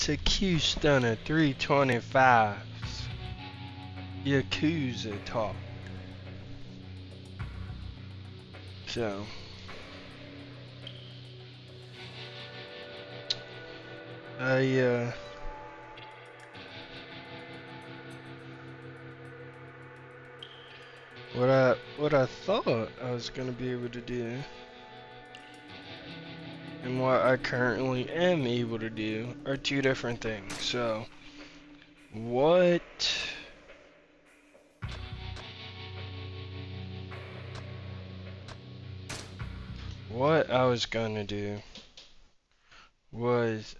to Qstunna325's Yakuza Talk. So, what I thought I was gonna be able to do, and what I currently am able to do, are two different things. So, what I was gonna do was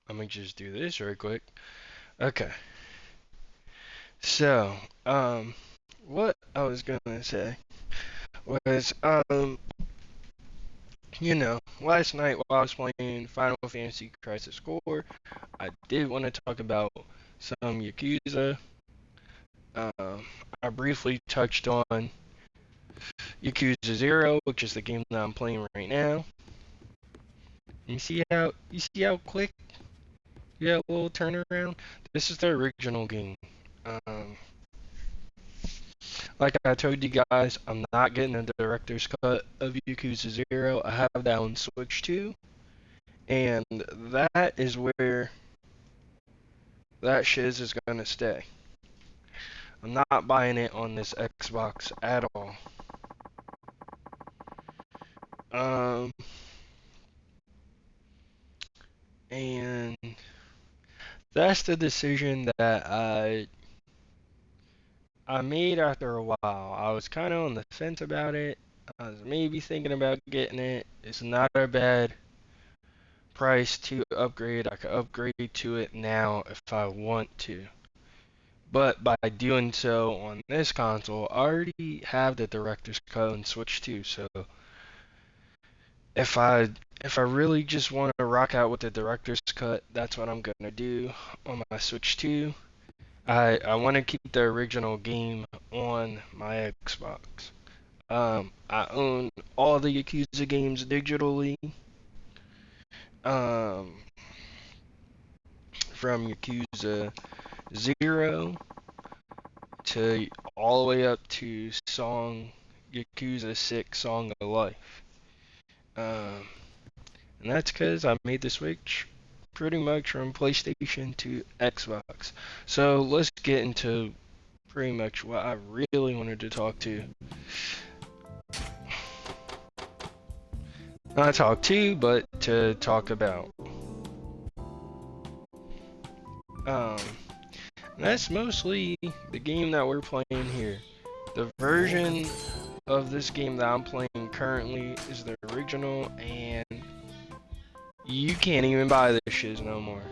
let me just do this real quick. Okay. So, what I was gonna say was, last night while I was playing Final Fantasy Crisis Core, I did want to talk about some Yakuza. I briefly touched on Yakuza 0, which is the game that I'm playing right now. You see how quick you got a little turnaround? This is the original game. Um, like I told you guys, I'm not getting a director's cut of Yakuza 0. I have that on Switch 2, and that is where that shiz is gonna stay. I'm not buying it on this Xbox at all. And that's the decision that I made after a while. I was kind of on the fence about it. I was maybe thinking about getting it. It's not a bad price to upgrade. I could upgrade to it now if I want to. But by doing so on this console, I already have the director's cut on Switch 2, so if I really just want to rock out with the director's cut, that's what I'm gonna do on my Switch 2. I want to keep the original game on my Xbox. I own all the Yakuza games digitally. From Yakuza 0 to all the way up to Yakuza 6 Song of Life. And that's because I made the switch pretty much from PlayStation to Xbox. So let's get into pretty much what I really wanted to talk to. Not talk to, but to talk about. That's mostly the game that we're playing here. The version of this game that I'm playing currently is the original, and you can't even buy this shit no more.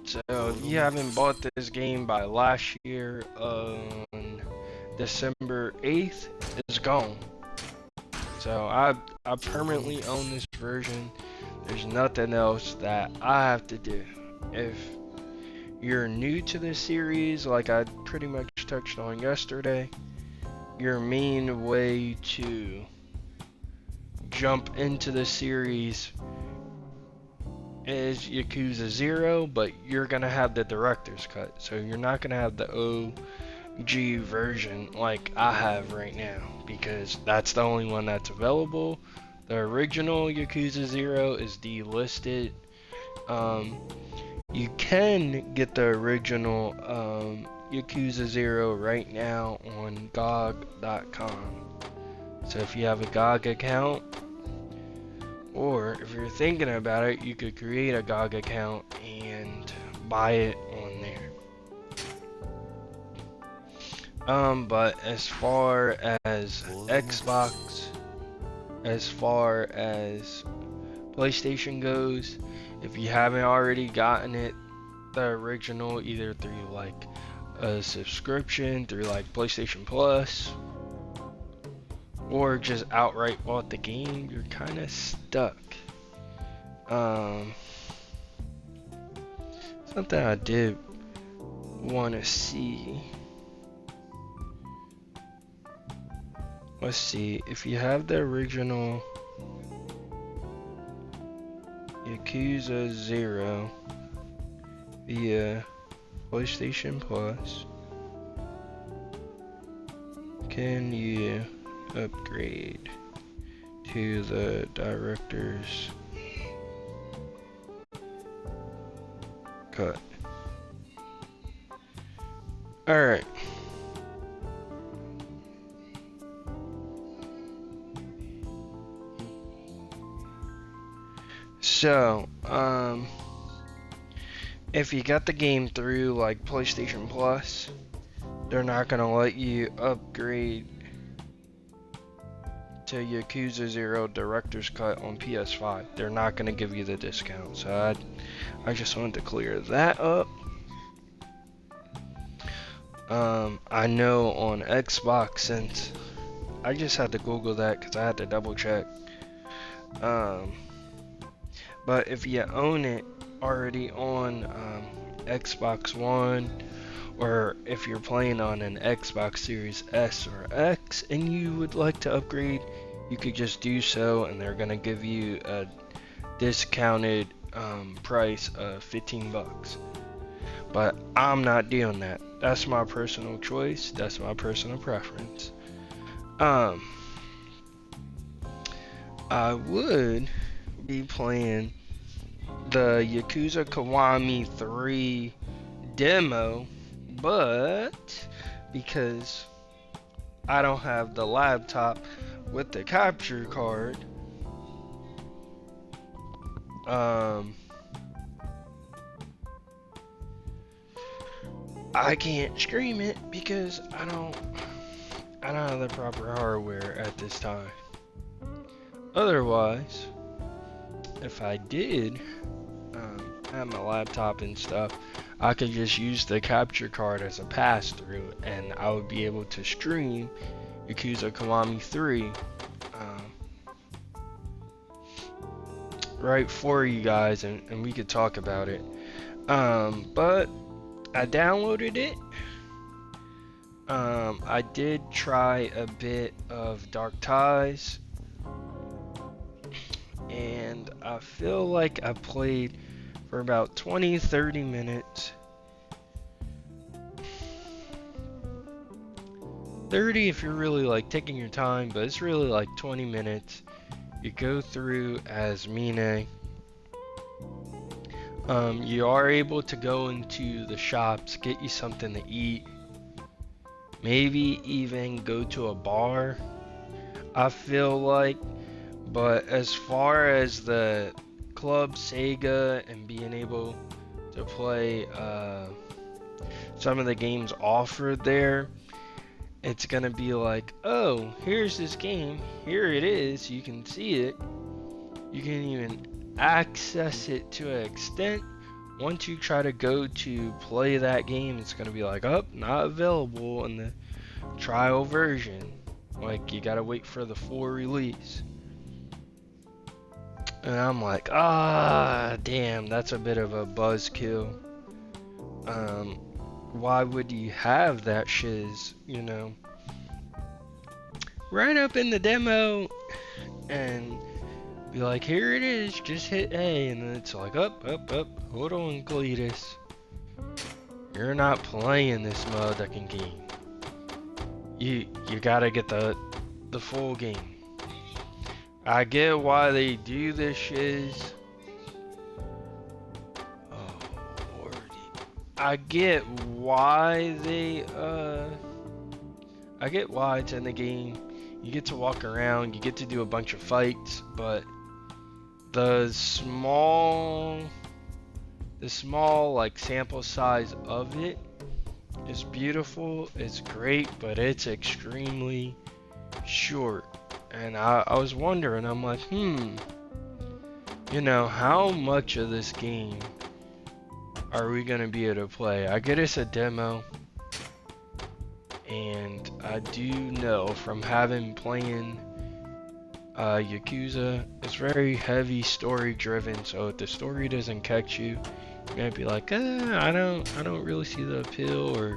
So if you haven't bought this game by last year on December 8th, it's gone. So I permanently own this version. There's nothing else that I have to do. If you're new to this series, like I pretty much touched on yesterday, your main way to jump into the series is Yakuza 0, but you're gonna have the director's cut, so you're not gonna have the OG version like I have right now, because that's the only one that's available. The original Yakuza 0 is delisted. You can get the original Yakuza 0 right now on GOG.com. So if you have a GOG account, or if you're thinking about it, you could create a GOG account and buy it on But as far as Xbox, as far as PlayStation goes, if you haven't already gotten it, the original, either through like a subscription through like PlayStation Plus, or just outright bought the game, you're kind of stuck. Something I did want to see. Let's see, if you have the original Yakuza 0 via PlayStation Plus, can you upgrade to the director's cut? Alright. So, if you got the game through like PlayStation Plus, they're not gonna let you upgrade to Yakuza 0 Director's Cut on PS5. They're not gonna give you the discount. So I just wanted to clear that up. I know on Xbox, since I just had to Google that because I had to double check. But if you own it already on Xbox One, or if you're playing on an Xbox Series S or X and you would like to upgrade, you could just do so, and they're gonna give you a discounted price of 15 bucks. But I'm not doing that. That's my personal choice. That's my personal preference. I would be playing the Yakuza Kiwami 3 demo, but because I don't have the laptop with the capture card, I can't stream it because I don't have the proper hardware at this time. Otherwise, if I did have my laptop and stuff, I could just use the capture card as a pass-through, and I would be able to stream Yakuza Kiwami 3 right for you guys, and we could talk about it. But I downloaded it. I did try a bit of Dark Ties, and I feel like I played for about 20-30 minutes. 30 if you're really like taking your time, but it's really like 20 minutes. You go through as Mine. You are able to go into the shops, get you something to eat, maybe even go to a bar, I feel like. But as far as the Club Sega and being able to play some of the games offered there, it's gonna be like, oh, here's this game, here it is, you can see it, you can even access it to an extent. Once you try to go to play that game, it's gonna be like, oh, not available in the trial version. Like, you gotta wait for the full release. And I'm like, damn, that's a bit of a buzzkill. Why would you have that shiz, you know? Right up in the demo and be like, here it is, just hit A, and then it's like, up, hold on, Cletus. You're not playing this motherfucking game. You gotta get the full game. I get why they do this shiz. Oh, Lordy. I get why I get why it's in the game. You get to walk around, you get to do a bunch of fights, but the small like sample size of it It's beautiful, it's great, but it's extremely short. And I was wondering, I'm like, you know, how much of this game are we gonna be able to play? I get it's a demo, and I do know from having playing Yakuza, it's very heavy story driven, so if the story doesn't catch you, you might be like, I don't really see the appeal or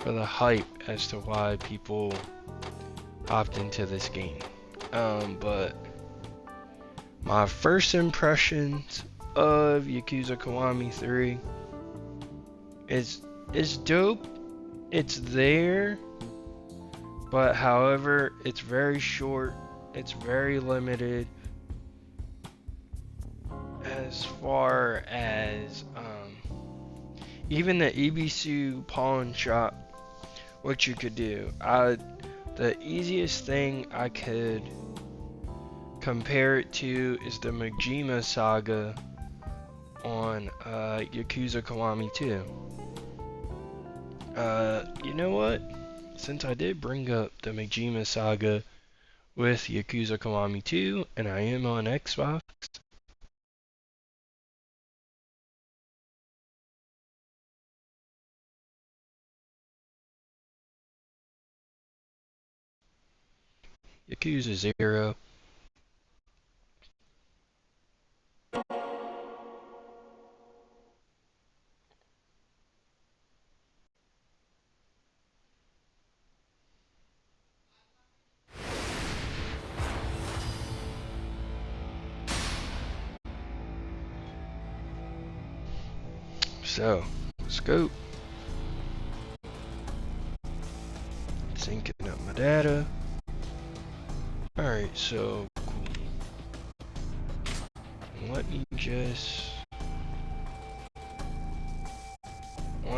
the hype as to why people hopped into this game. But my first impressions of Yakuza Kiwami 3 is dope. It's there, but however, it's very short. It's very limited as far as even the Ibisu pawn shop. What you could do, the easiest thing I could compare it to is the Majima saga on Yakuza Kiwami 2. You know what? Since I did bring up the Majima saga with Yakuza Kiwami 2, and I am on Xbox, Yakuza 0. So, let's go. Syncing up my data. Alright, so cool. Let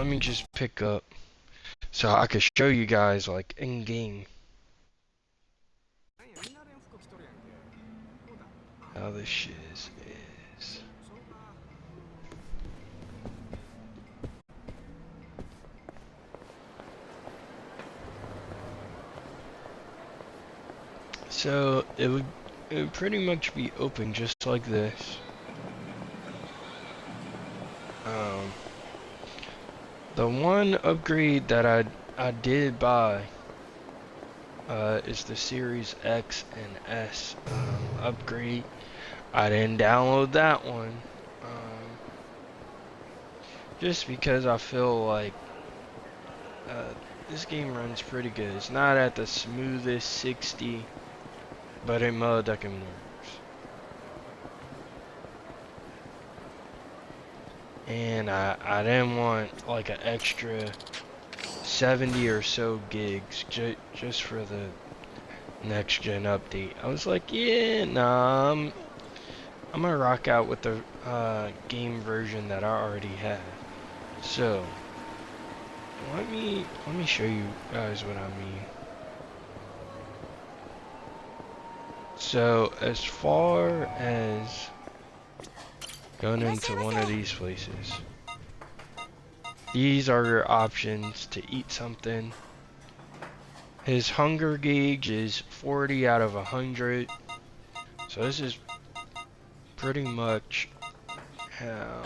me just pick up so I can show you guys like in game how this shit is. So it would pretty much be open just like this. The one upgrade that I did buy is the Series X and S upgrade. I didn't download that one just because I feel like this game runs pretty good. It's not at the smoothest 60, but in mode that can work. And I didn't want like an extra 70 or so gigs just for the next gen update. I was like, yeah, nah, I'm gonna rock out with the game version that I already have. So let me show you guys what I mean. So as far as going into one of these places, these are your options to eat something. His hunger gauge is 40 out of 100. So this is pretty much how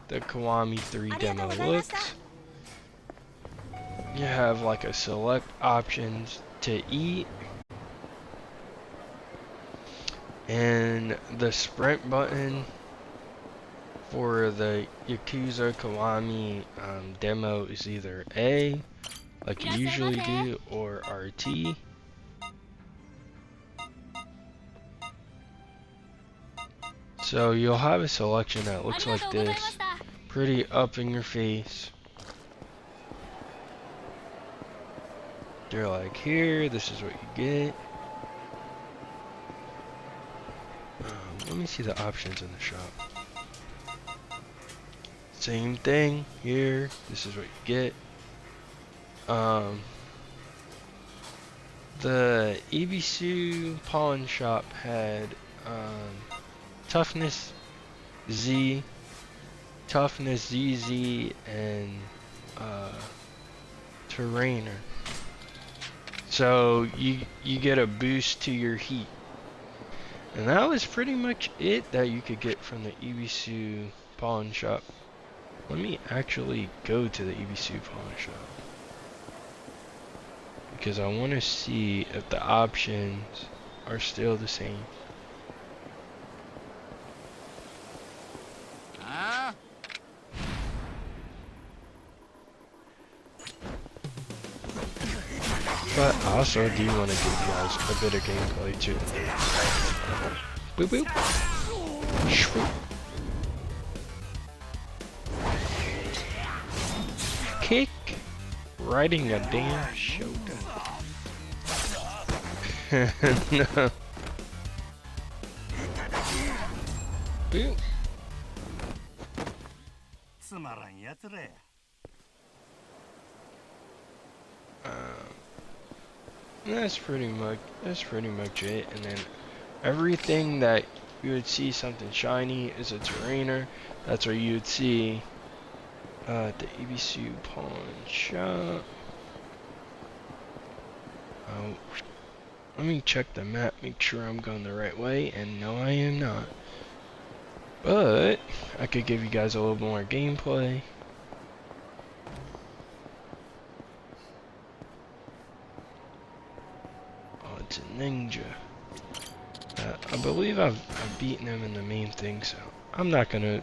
the Kiwami 3 demo looks. You have like a select options to eat, and the sprint button for the Yakuza Kiwami demo is either A, like you usually do, or RT. So you'll have a selection that looks like this, pretty up in your face. They're like, here, this is what you get. Let me see the options in the shop. Same thing here, this is what you get. The Ibisu pawn shop had toughness Z, toughness ZZ, and terrainer. So you get a boost to your heat. And that was pretty much it that you could get from the Ibisu pawn shop. Let me actually go to the Ibisu pawn shop, because I want to see if the options are still the same. But I also do want to give you guys a bit of gameplay too. Boop boop. Shwoop. Kick. Riding a damn shogun. No. Boop. That's pretty much it. And then everything that you would see something shiny is a terrainer. That's where you would see the Ibisu pawn shop. Let me check the map, make sure I'm going the right way, and no, I am not. But I could give you guys a little more gameplay. Oh, it's a ninja. I believe I've beaten him in the main thing, so I'm not gonna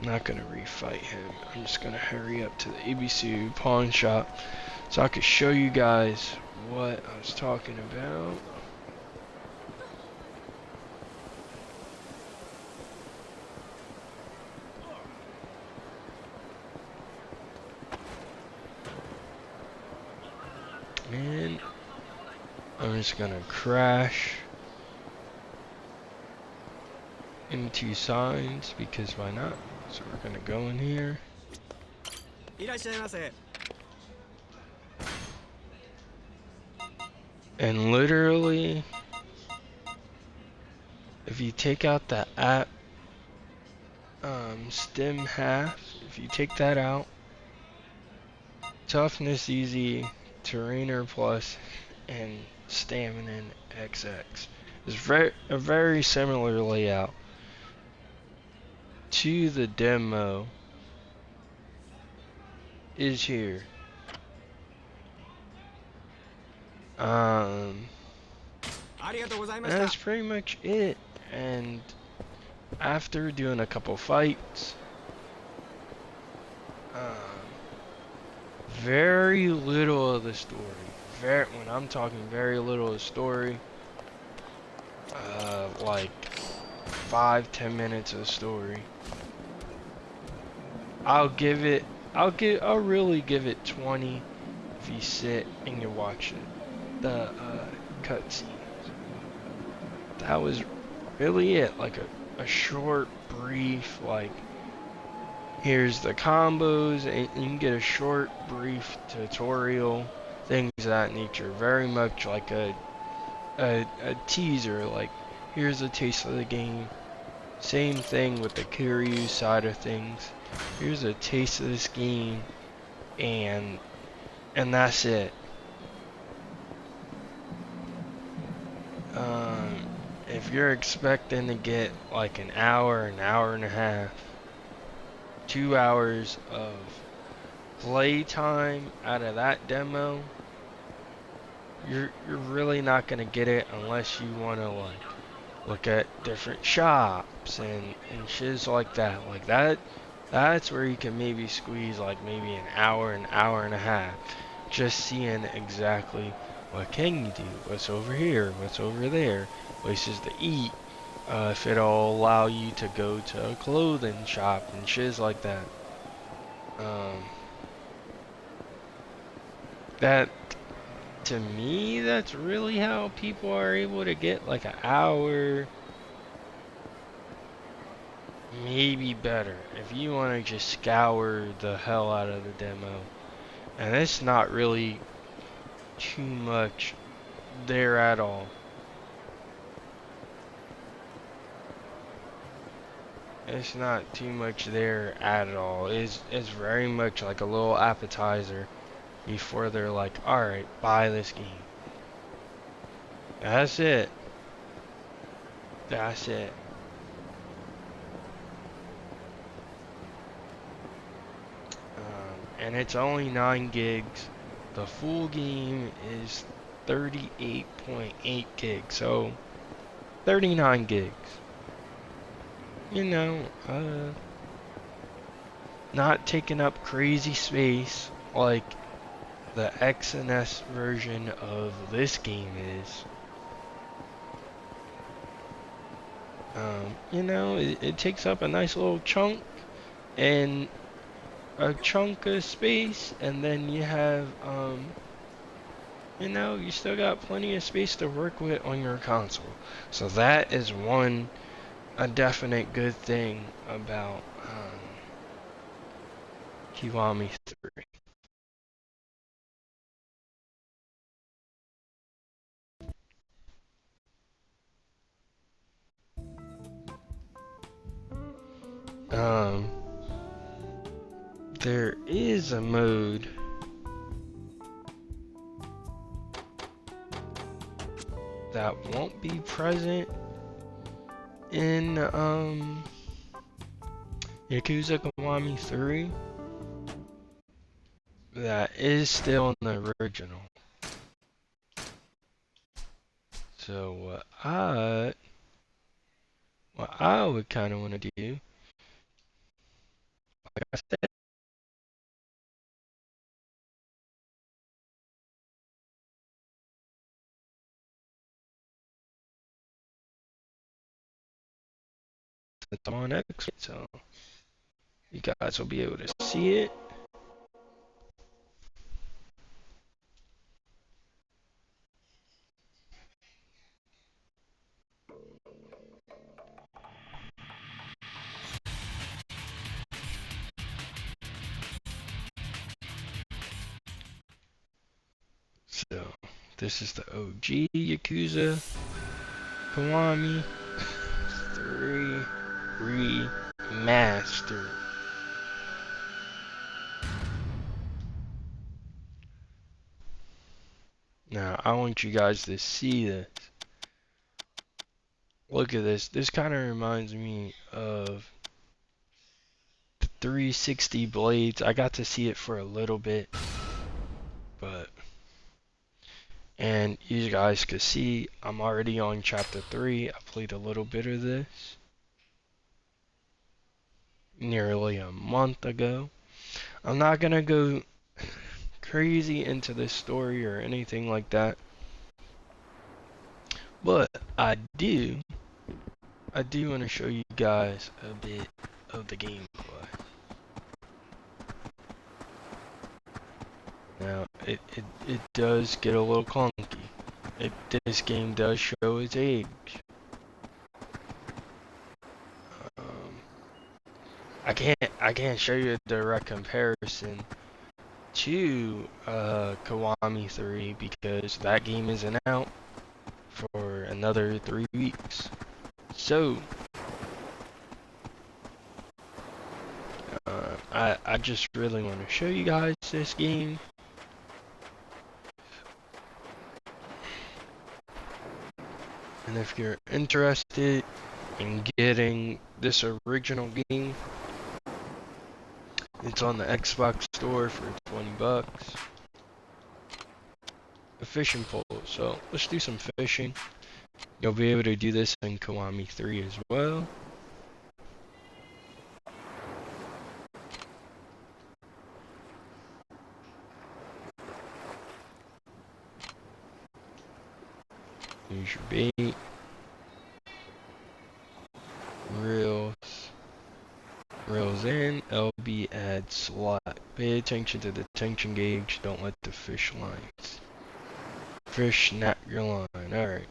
refight him. I'm just gonna hurry up to the Ibisu pawn shop so I could show you guys what I was talking about. And I'm just gonna crash into signs, because why not? So we're gonna go in here. And literally, if you take out the app stem half, if you take that out, toughness easy, terrainer plus, and stamina XX. It's a very similar layout to the demo is here. That's pretty much it. And after doing a couple fights, very little of the story. When I'm talking very little of the story, like 5-10 minutes of the story. I'll really give it 20 if you sit and you watch it. The cutscenes. That was really it. Like a short, brief, like, here's the combos, and you can get a short, brief tutorial, things of that nature. Very much like a teaser, like, here's a taste of the game. Same thing with the Kiryu side of things. Here's a taste of this game, and that's it. If you're expecting to get like an hour and a half, 2 hours of playtime out of that demo, you're really not gonna get it unless you wanna like look at different shops and shiz like that. Like that's where you can maybe squeeze like maybe an hour and a half, just seeing exactly what can you do, what's over here, what's over there, places to eat, if it'll allow you to go to a clothing shop and shiz like that. That, to me, that's really how people are able to get like an hour, maybe better, if you want to just scour the hell out of the demo. And it's not really too much there at all. It's not too much there at all. It's very much like a little appetizer before they're like, alright, buy this game. That's it. That's it. And it's only 9 gigs. The full game is 38.8 gigs, so 39 gigs. You know, not taking up crazy space like the X and S version of this game is. You know, it takes up a nice little chunk and a chunk of space, and then you have, you know, you still got plenty of space to work with on your console. So that is a definite good thing about Kiwami 3. There is a mode that won't be present in Yakuza Kiwami 3 that is still in the original. So what I would kind of want to do, like I said, it's on X, so you guys will be able to see it. So this is the OG Yakuza Kiwami 3 Remastered. Now I want you guys to see this. Look at this. This kind of reminds me of the 360 Blades. I got to see it for a little bit, but and you guys could see I'm already on chapter 3. I played a little bit of this nearly a month ago. I'm not gonna go crazy into this story or anything like that, but I do want to show you guys a bit of the gameplay. Now, it does get a little clunky. This game does show its age. I can't show you a direct comparison to Kiwami 3 because that game isn't out for another 3 weeks. So I just really want to show you guys this game. And if you're interested in getting this original game, it's on the Xbox store for 20 bucks. A fishing pole, so let's do some fishing. You'll be able to do this in Kiwami 3 as well. Use your bait. Reels in, LB adds slack. Pay attention to the tension gauge, don't let the fish lines. Fish snap your line, alright.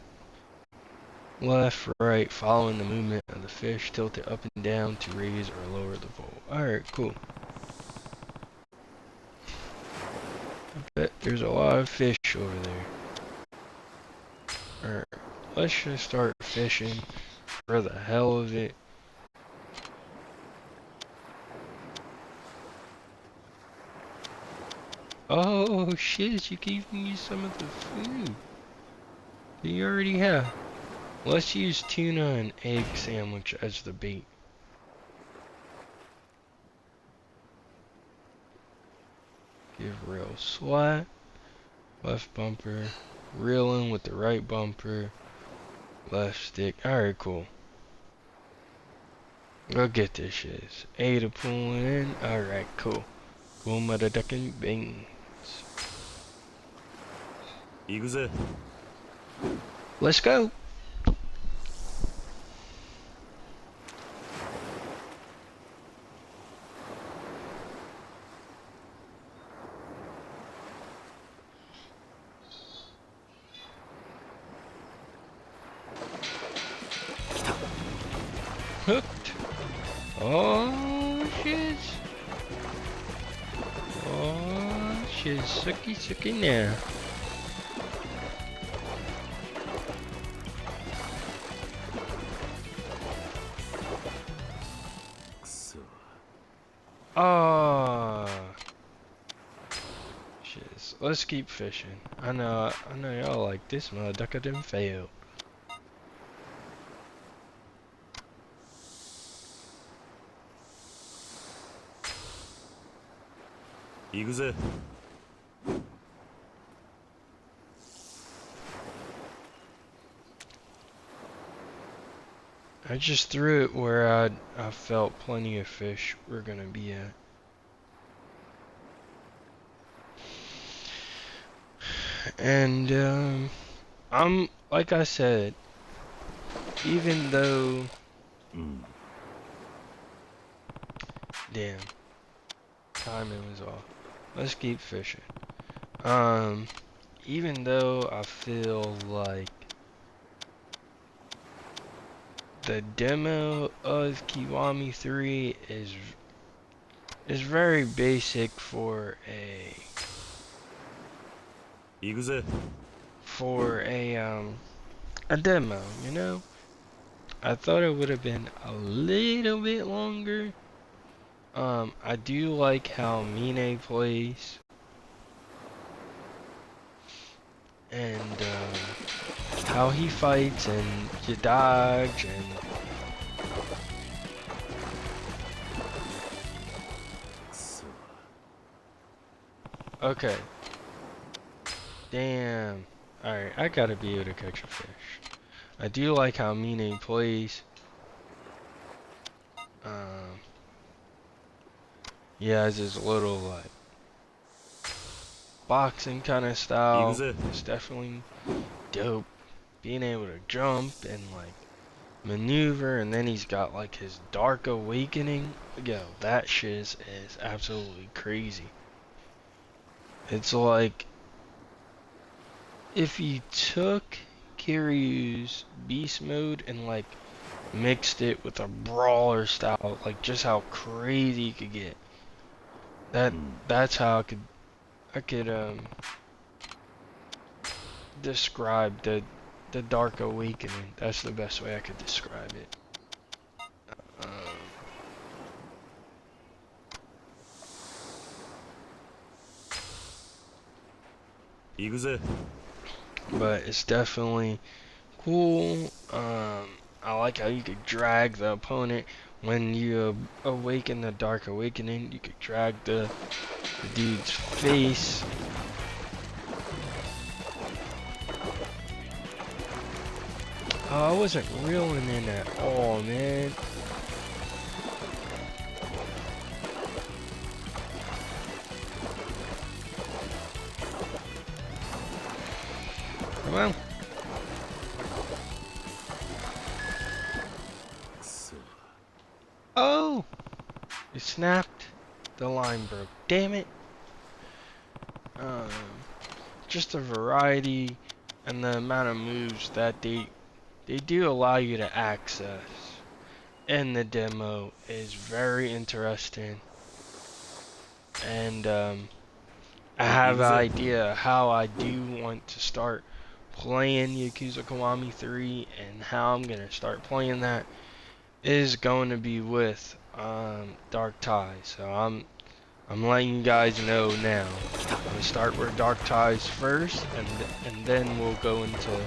Left, right, following the movement of the fish, tilt it up and down to raise or lower the pole. Alright, cool. I bet there's a lot of fish over there. Alright, let's just start fishing for the hell of it. Oh shit, you gave me some of the food that you already have. Let's use tuna and egg sandwich as the bait. Give real slat. Left bumper. Reel in with the right bumper. Left stick. Alright, cool. Go get this shit. A to pull in. Alright, cool. Cool motherfucking beans. Let's go. Hooked. Oh shit. Oh shit. Sucky now. Oh shit. Let's keep fishing. I know y'all like this motherfucker didn't fail. I just threw it where I felt plenty of fish were gonna be at. And I'm like I said, even though damn, timing was off. Let's keep fishing. Even though I feel like the demo of Kiwami 3 is very basic for a demo, you know? I thought it would have been a little bit longer. I do like how Mine plays. And how he fights and you dodge and okay. Damn. Alright, I gotta be able to catch a fish. I do like how Mine plays. He has his little like boxing kind of style. It's definitely dope. Being able to jump and like maneuver, and then he's got like his dark awakening. Yo, that shit is absolutely crazy. It's like if you took Kiryu's beast mode and like mixed it with a brawler style, like just how crazy you could get. That's how I could describe the dark awakening. That's the best way I could describe it. But it's definitely cool. I like how you could drag the opponent when you awaken the dark awakening. You could drag the dude's face. Oh, I wasn't reeling in at all, man. Come on. Oh! It snapped. The line broke. Damn it. Just the variety and the amount of moves that they do allow you to access in the demo is very interesting. And I have an idea how I do want to start playing Yakuza Kiwami 3, and how I'm gonna start playing that is going to be with Dark Tie. So I'm I'm letting you guys know now. I'm gonna start with Dark Ties first, and then we'll go into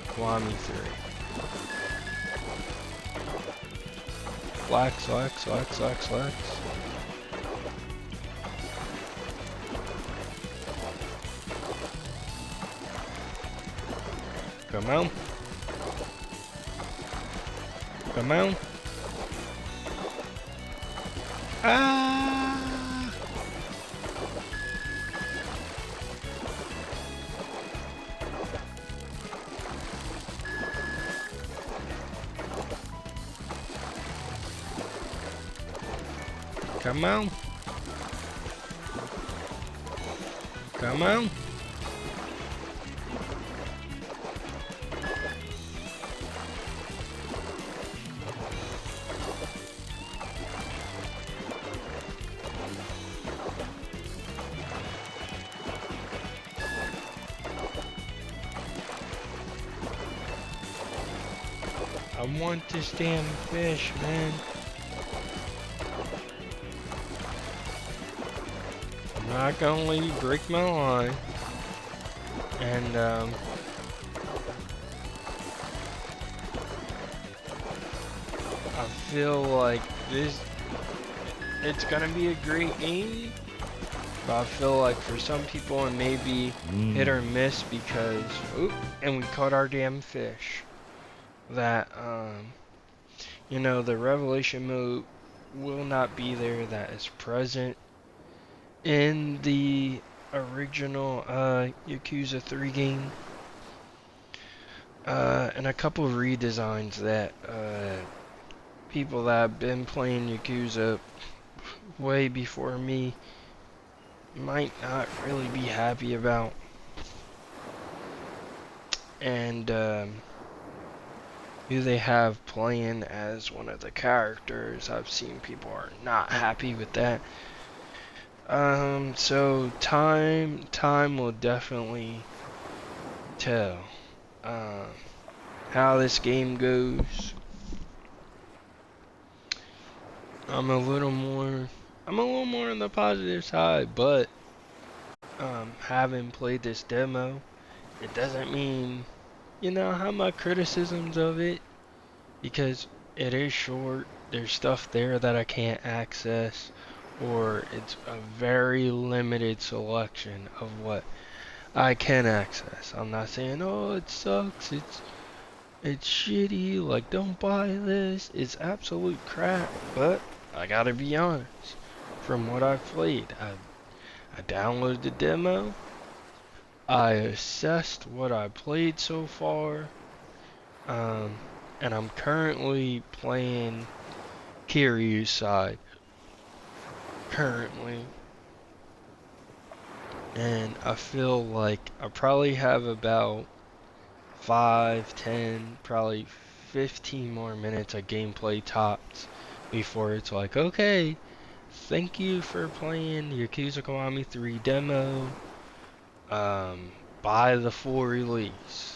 Kiwami 3. Flax. Come on. Come on. Ah! Come on. Come on. I want this damn fish, man. I'm not gonna let you break my line. And, I feel like it's gonna be a great game. But I feel like for some people it may be hit or miss because, and we caught our damn fish. That, you know, the Revelation mode will not be there that is present in the original Yakuza 3 game. And a couple of redesigns that people that have been playing Yakuza way before me might not really be happy about. And who they have playing as one of the characters, I've seen people are not happy with that. So time will definitely tell how this game goes. I'm a little more on the positive side, but having played this demo, it doesn't mean, you know, I have my criticisms of it because it is short. There's stuff there that I can't access, or it's a very limited selection of what I can access. I'm not saying, oh, it sucks, it's shitty, like, don't buy this, it's absolute crap, but I gotta be honest, from what I've played, I downloaded the demo, I assessed what I played so far, and I'm currently playing Kiryu's side, and I feel like I probably have about 5, 10, probably 15 more minutes of gameplay tops before it's like, okay, thank you for playing Yakuza Kiwami 3 demo, buy the full release.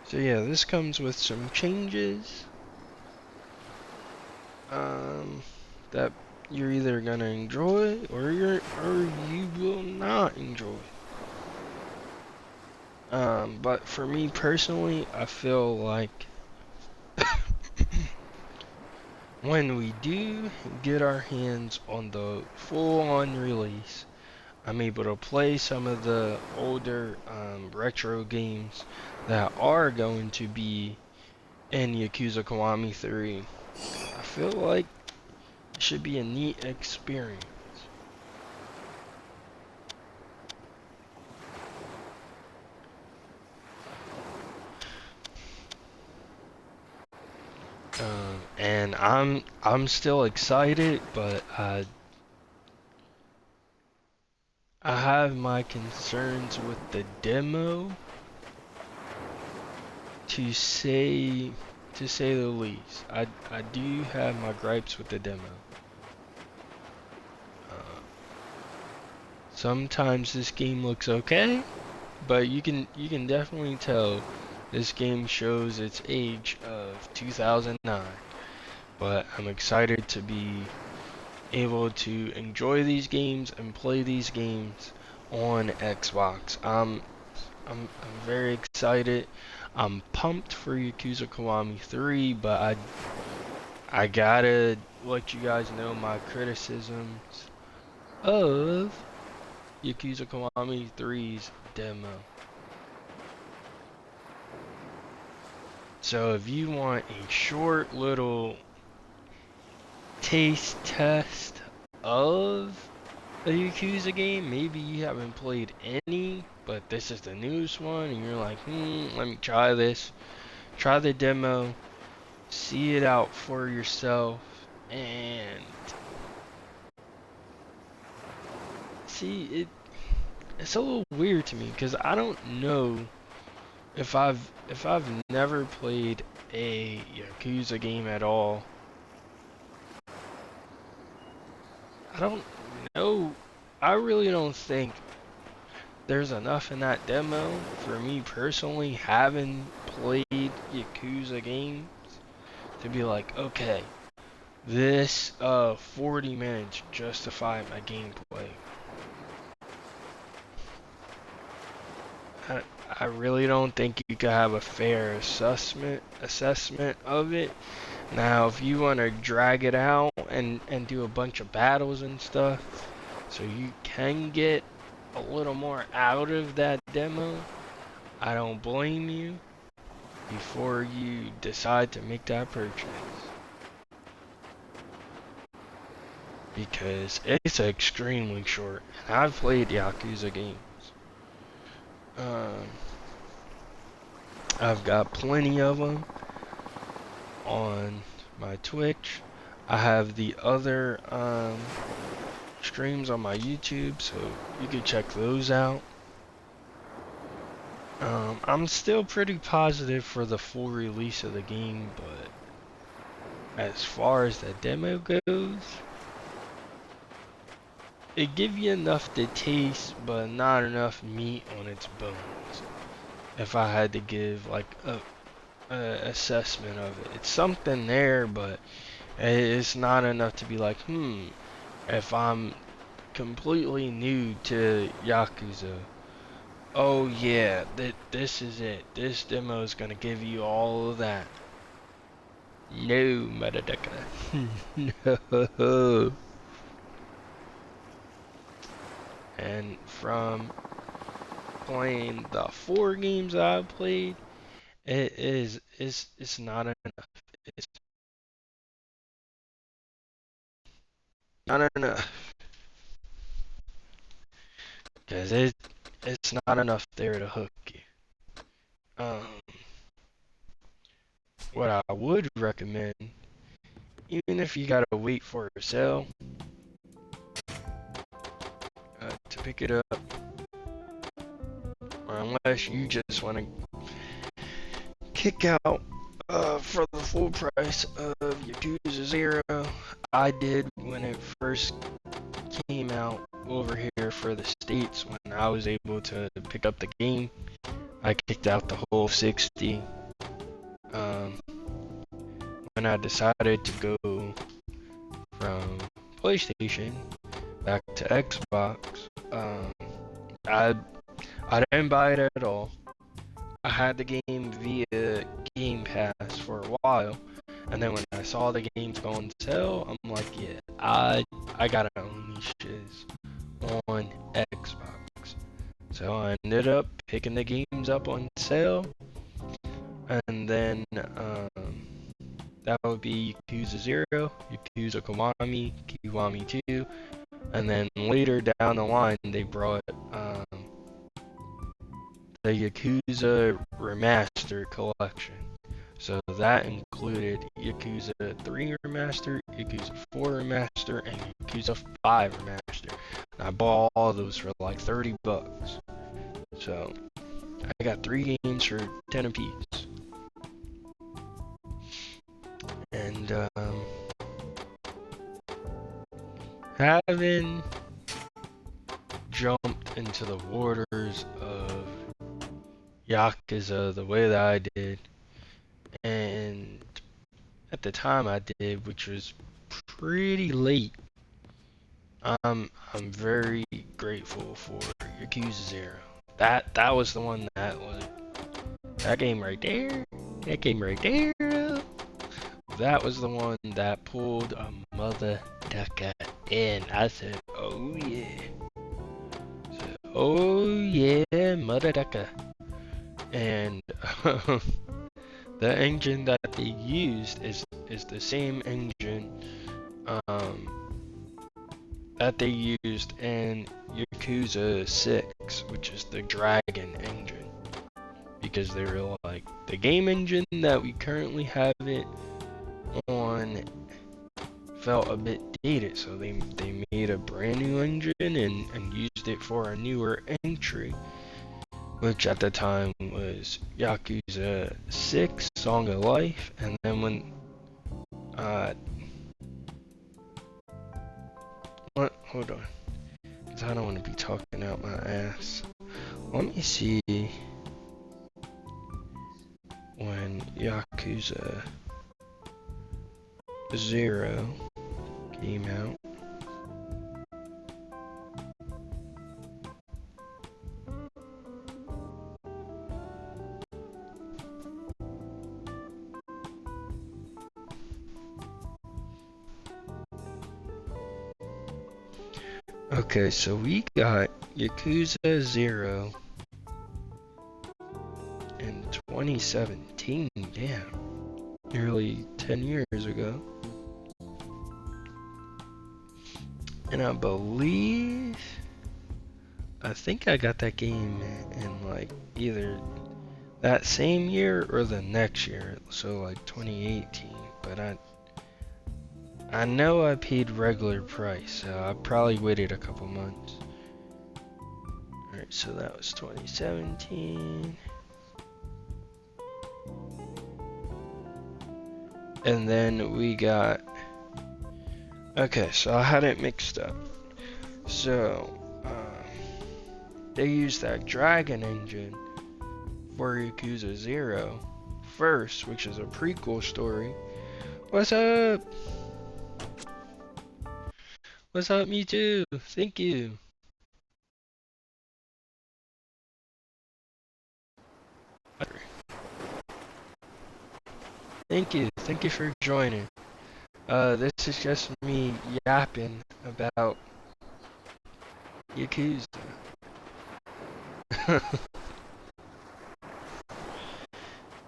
So yeah, this comes with some changes that you're either gonna enjoy or you will not enjoy. But for me personally, I feel like when we do get our hands on the full-on release, I'm able to play some of the older retro games that are going to be in Yakuza Kiwami 3. I feel like it should be a neat experience. And I'm still excited, but I have my concerns with the demo, to say the least. I do have my gripes with the demo. Sometimes this game looks okay, but you can definitely tell This game shows its age of 2009, but I'm excited to be able to enjoy these games and play these games on Xbox. I'm very excited. I'm pumped for Yakuza Kiwami 3, but I gotta let you guys know my criticisms of Yakuza Kiwami 3's demo. So if you want a short little taste test of a Yakuza game, maybe you haven't played any, but this is the newest one, and you're like, let me try this. Try the demo, see it out for yourself, and see it's a little weird to me because I don't know if I've never played a Yakuza game at all. I don't know. I really don't think there's enough in that demo for me personally, having played Yakuza games, to be like, okay, this 40 minutes justify my gameplay. I really don't think you could have a fair assessment of it. Now, if you want to drag it out and do a bunch of battles and stuff, so you can get a little more out of that demo, I don't blame you before you decide to make that purchase. Because it's extremely short. And I've played Yakuza games. I've got plenty of them on my Twitch. I have the other streams on my YouTube, so you can check those out. I'm still pretty positive for the full release of the game, but as far as the demo goes, it gives you enough to taste, but not enough meat on its bones. If I had to give like a assessment of it, it's something there, but it's not enough to be like, if I'm completely new to Yakuza, oh yeah, this is it. This demo is gonna give you all of that. No, Metadeka. No. And from playing the 4 games I've played, it's not enough. It's not enough. Because it's not enough there to hook you. What I would recommend, even if you gotta wait for a sale to pick it up, or unless you just want to kick out for the full price of Yakuza 0, I did when it first came out over here for the States. When I was able to pick up the game, I kicked out the whole 60. When I decided to go from PlayStation back to Xbox, I didn't buy it at all. I had the game via Game Pass for a while, and then when I saw the games go on sale, I'm like, yeah, I gotta own these shiz on Xbox. So I ended up picking the games up on sale, and then that would be Yakuza 0, Yakuza Kiwami, Kiwami 2, and then later down the line they brought the Yakuza Remastered Collection. So that included Yakuza 3 Remastered, Yakuza 4 Remastered, and Yakuza 5 Remastered. And I bought all of those for like $30. So I got 3 games for 10 apiece. And having jumped into the waters of Yakuza the way that I did, and at the time I did, which was pretty late. I'm very grateful for Yakuza 0. That was the one that was that game right there. That game right there. That was the one that pulled a mother ducker in. I said, oh yeah. Oh yeah, mother ducker. And the engine that they used is the same engine that they used in Yakuza 6, which is the Dragon engine. Because they were like, the game engine that we currently have it on felt a bit dated, so they made a brand new engine and used it for a newer entry, which at the time was Yakuza 6 Song of Life. And then when hold on, because I don't want to be talking out my ass. Let me see when Yakuza 0 came out. Okay, so we got Yakuza 0 in 2017, damn, nearly 10 years ago. And I think I got that game in like either that same year or the next year, so like 2018, but I know I paid regular price, so I probably waited a couple months. Alright, so that was 2017. And then we got... Okay, so I had it mixed up. So, they used that Dragon engine for Yakuza 0 first, which is a prequel story. What's up? What's up, me too? Thank you. Thank you for joining. This is just me yapping about Yakuza.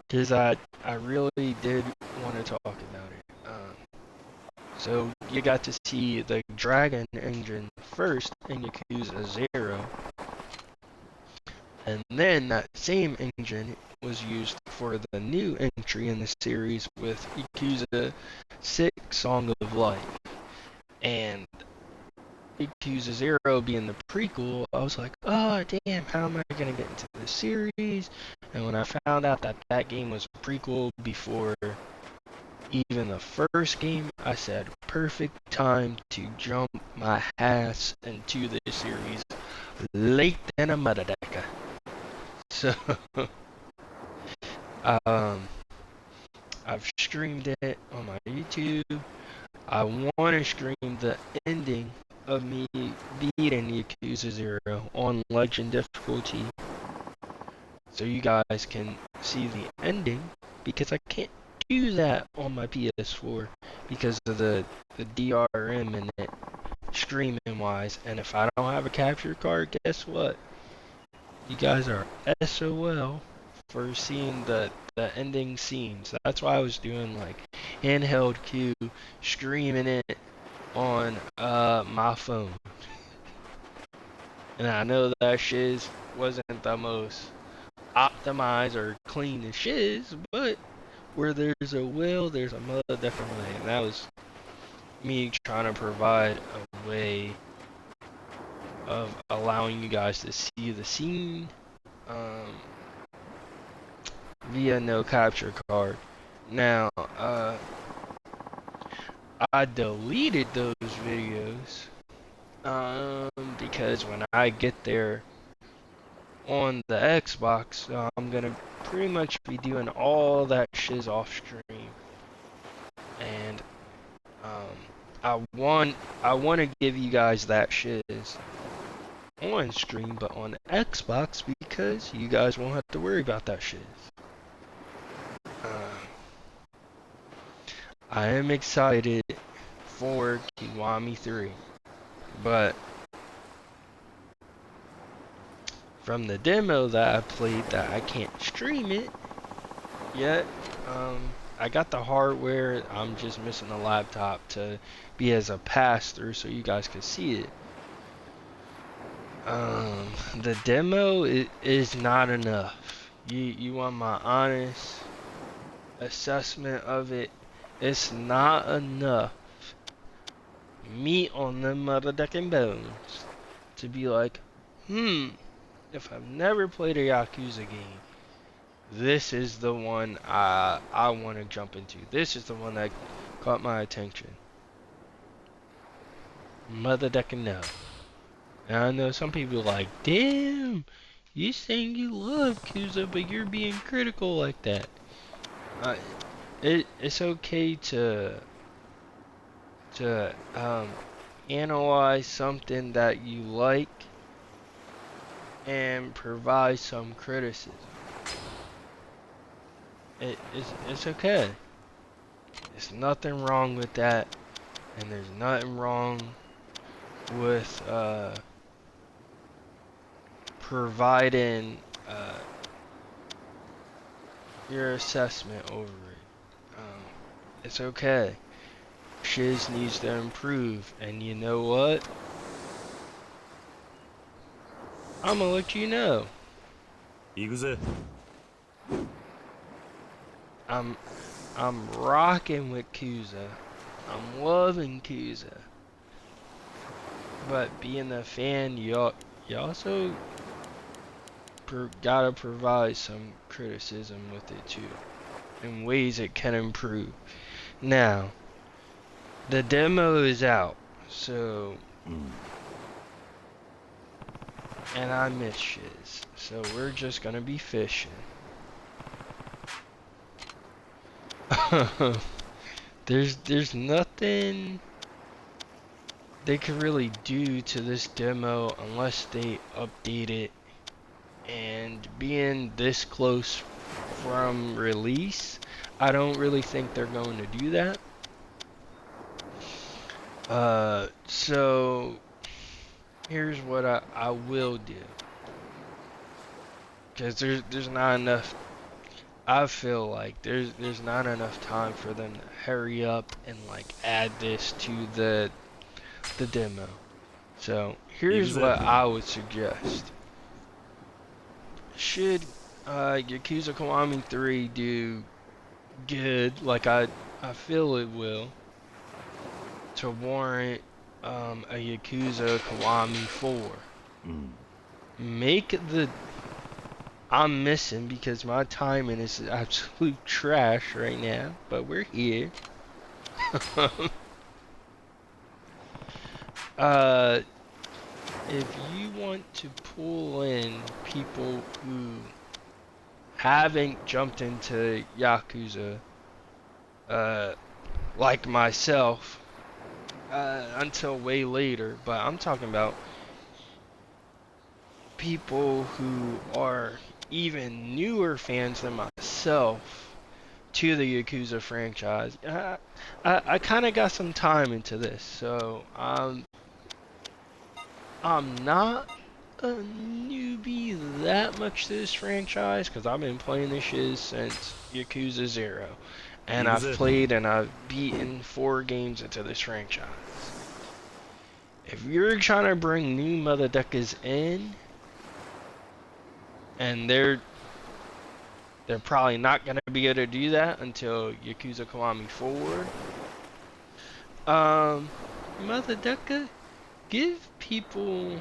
Because I really did want to talk about it. So you got to see the Dragon engine first in Yakuza 0, and then that same engine was used for the new entry in the series with Yakuza 6 Song of Life. And Yakuza 0 being the prequel, I was like, oh damn, how am I gonna get into the series? And when I found out that that game was a prequel before even the first game, I said, perfect time to jump my ass into the series late than a motherfucker. So, I've streamed it on my YouTube. I want to stream the ending of me beating Yakuza 0 on Legend difficulty, so you guys can see the ending, because I can't do that on my PS4 because of the DRM in it, streaming wise. And if I don't have a capture card, guess what? You guys are SOL for seeing the ending scenes. That's why I was doing like handheld queue, streaming it on my phone. And I know that shiz wasn't the most optimized or clean as shiz, but where there's a will, there's a mother definitely. And that was me trying to provide a way of allowing you guys to see the scene via no capture card. Now, I deleted those videos because when I get there, on the Xbox, so I'm gonna pretty much be doing all that shiz off stream. And I want to give you guys that shiz on stream, but on Xbox because you guys won't have to worry about that shiz. I am excited for Kiwami 3, but from the demo that I played that I can't stream it yet, I got the hardware, I'm just missing a laptop to be as a pass-through so you guys can see it. The demo is not enough. You want my honest assessment of it? It's not enough meat on them motherfucking bones to be like, if I've never played a Yakuza game, this is the one I want to jump into. This is the one that caught my attention. Motherfucking no. And I know some people are like, damn, you saying you love Yakuza, but you're being critical like that. It's okay to analyze something that you like and provide some criticism. It's okay. There's nothing wrong with that, and there's nothing wrong with providing your assessment over it. It's okay. Shiz needs to improve, and you know what? I'm gonna let you know. Yakuza. I'm rocking with Yakuza. I'm loving Yakuza. But being a fan, you also gotta provide some criticism with it too, in ways it can improve. Now, the demo is out, so and I miss shiz, so we're just gonna be fishing. There's nothing they could really do to this demo unless they update it, and being this close from release, I don't really think they're going to do that. So here's what I will do, because there's not enough. I feel like there's not enough time for them to hurry up and like add this to the demo. So here's what I would suggest. Should Yakuza Kiwami 3 do good, like I feel it will, to warrant a Yakuza Kiwami 4? Make the... I'm missing because my timing is absolute trash right now, but we're here. If you want to pull in people who haven't jumped into Yakuza, like myself, until way later, but I'm talking about people who are even newer fans than myself to the Yakuza franchise. I kind of got some time into this, so I'm not a newbie that much to this franchise, because I've been playing this shit since Yakuza 0. And I've played and I've beaten 4 games into this franchise. If you're trying to bring new motherfuckers in, and they're probably not going to be able to do that until Yakuza Kiwami 4, motherfucker, give people...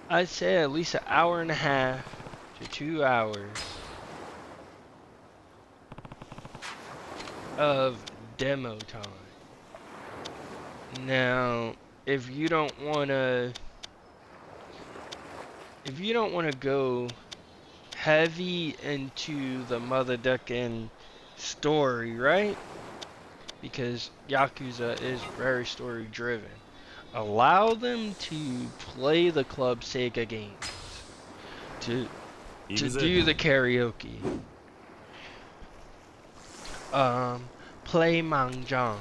I'd say at least an hour and a half to 2 hours of demo time. Now, if you don't wanna go heavy into the motherfucking story, right? Because Yakuza is very story driven. Allow them to play the Club Sega games. To 行くぜ do the karaoke. Play Mahjong.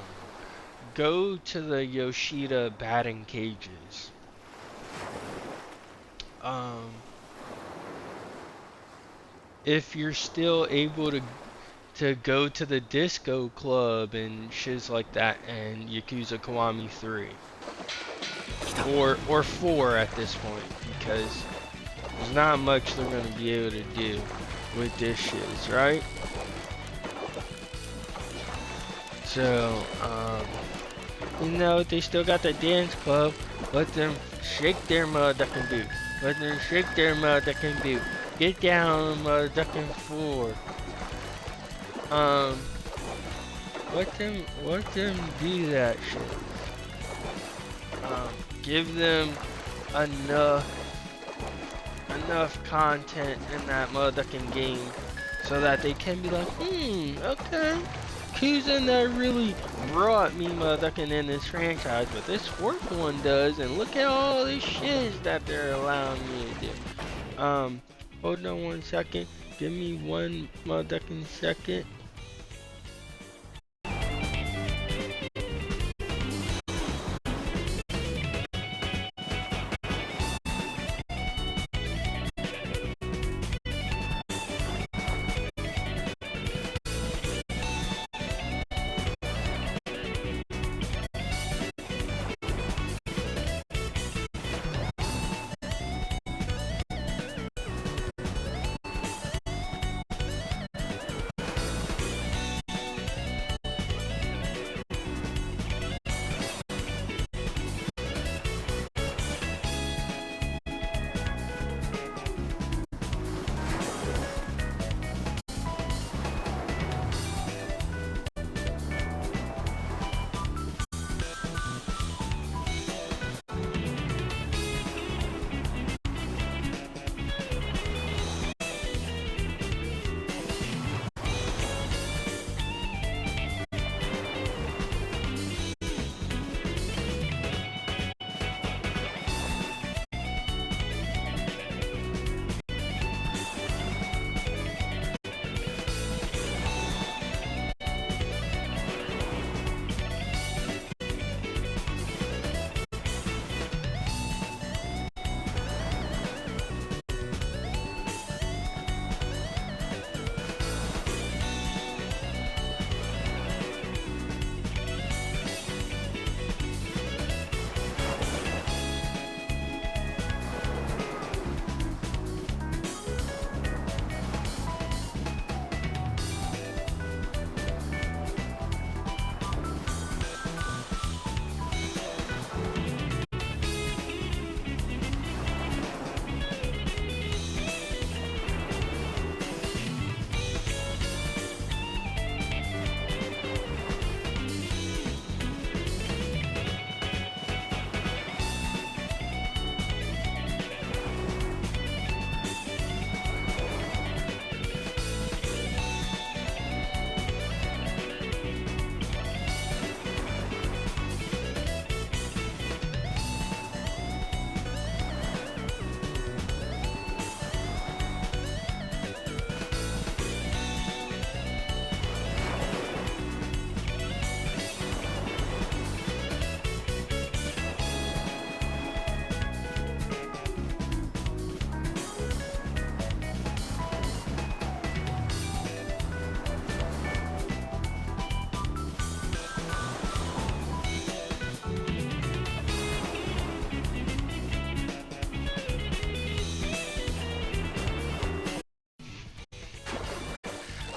Go to the Yoshida batting cages. If you're still able to go to the disco club and shiz like that, and Yakuza Kiwami 3 or 4 at this point, because there's not much they're gonna be able to do with this shiz, right? So, you know, they still got the dance club. Let them shake their motherfucking boot. Let them shake their motherfucking boot. Get down on the motherfucking floor. Let them do that shit. Give them enough content in that motherfucking game so that they can be like, okay. Qstunna really brought me motherfucking in this franchise, but this fourth one does, and look at all this shit that they're allowing me to do. Hold on one second. Give me one motherfucking second.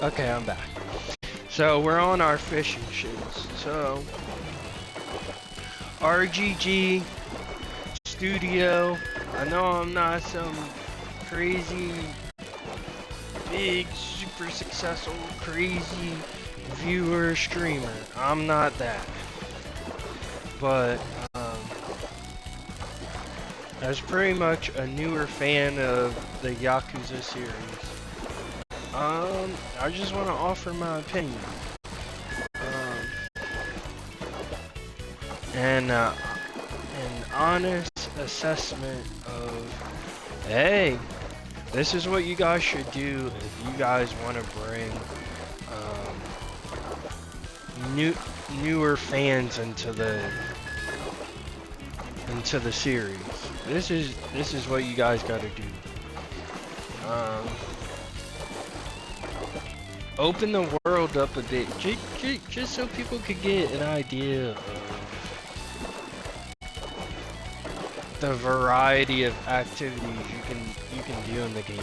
Okay, I'm back. So we're on our fishing shits. So RGG Studio. I know I'm not some crazy big super successful crazy viewer streamer. I'm not that. But as pretty much a newer fan of the Yakuza series, I just want to offer my opinion. And an honest assessment of, hey, this is what you guys should do if you guys want to bring newer fans into the series. This is what you guys got to do. Open the world up a bit, just so people could get an idea of the variety of activities you can do in the game.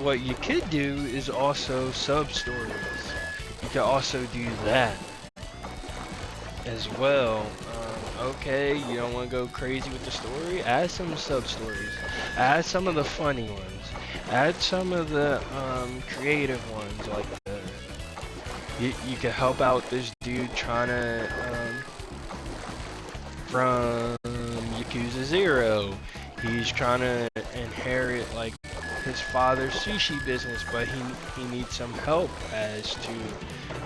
What you could do is also sub-stories. You could also do that as well. Okay, you don't want to go crazy with the story? Add some sub-stories. Add some of the funny ones. Add some of the creative ones, like you could help out this dude trying to from Yakuza 0. He's trying to inherit like his father's sushi business, but he needs some help as to,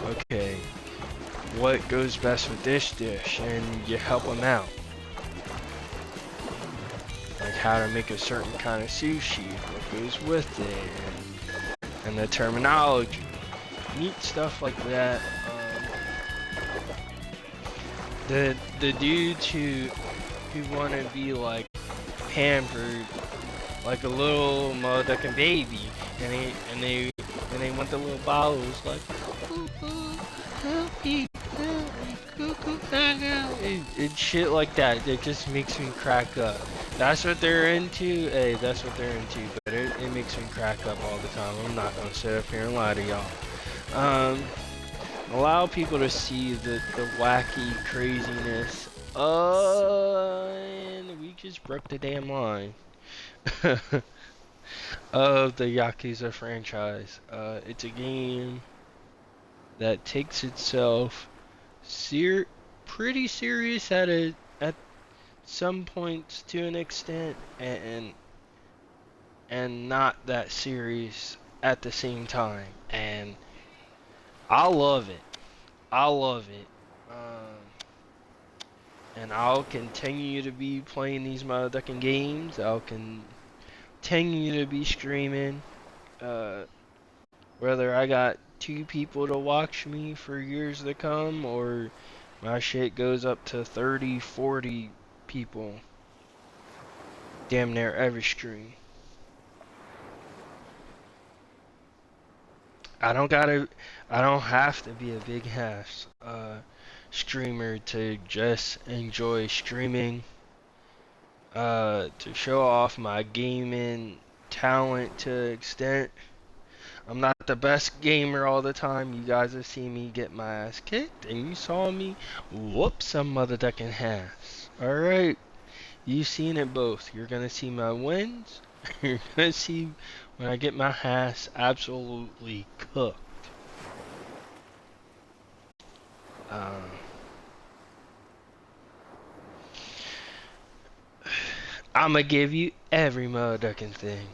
okay, what goes best with this dish, and you help him out. Like how to make a certain kind of sushi, what goes with it, and the terminology. Neat stuff like that. The dudes who want to be like pampered like a little motherfucking baby, and they want the little bottles like, help me, and shit like that. It just makes me crack up. That's what they're into. Hey, that's what they're into. But it makes me crack up all the time. I'm not gonna sit up here and lie to y'all. Allow people to see the wacky craziness. And we just broke the damn line of the Yakuza franchise. It's a game that takes itself pretty serious at some points to an extent, and not that serious at the same time. And I love it. I love it. And I'll continue to be playing these motherfucking games. I'll continue to be streaming. Whether I got 2 people to watch me for years to come, or my shit goes up to 30, 40 people damn near every stream. I don't have to be a big ass streamer to just enjoy streaming, to show off my gaming talent to an extent. I'm not the best gamer all the time. You guys have seen me get my ass kicked, and you saw me whoop some motherfucking ass. Alright? You've seen it both. You're gonna see my wins. You're gonna see when I get my ass absolutely cooked. I'ma give you every motherfucking thing.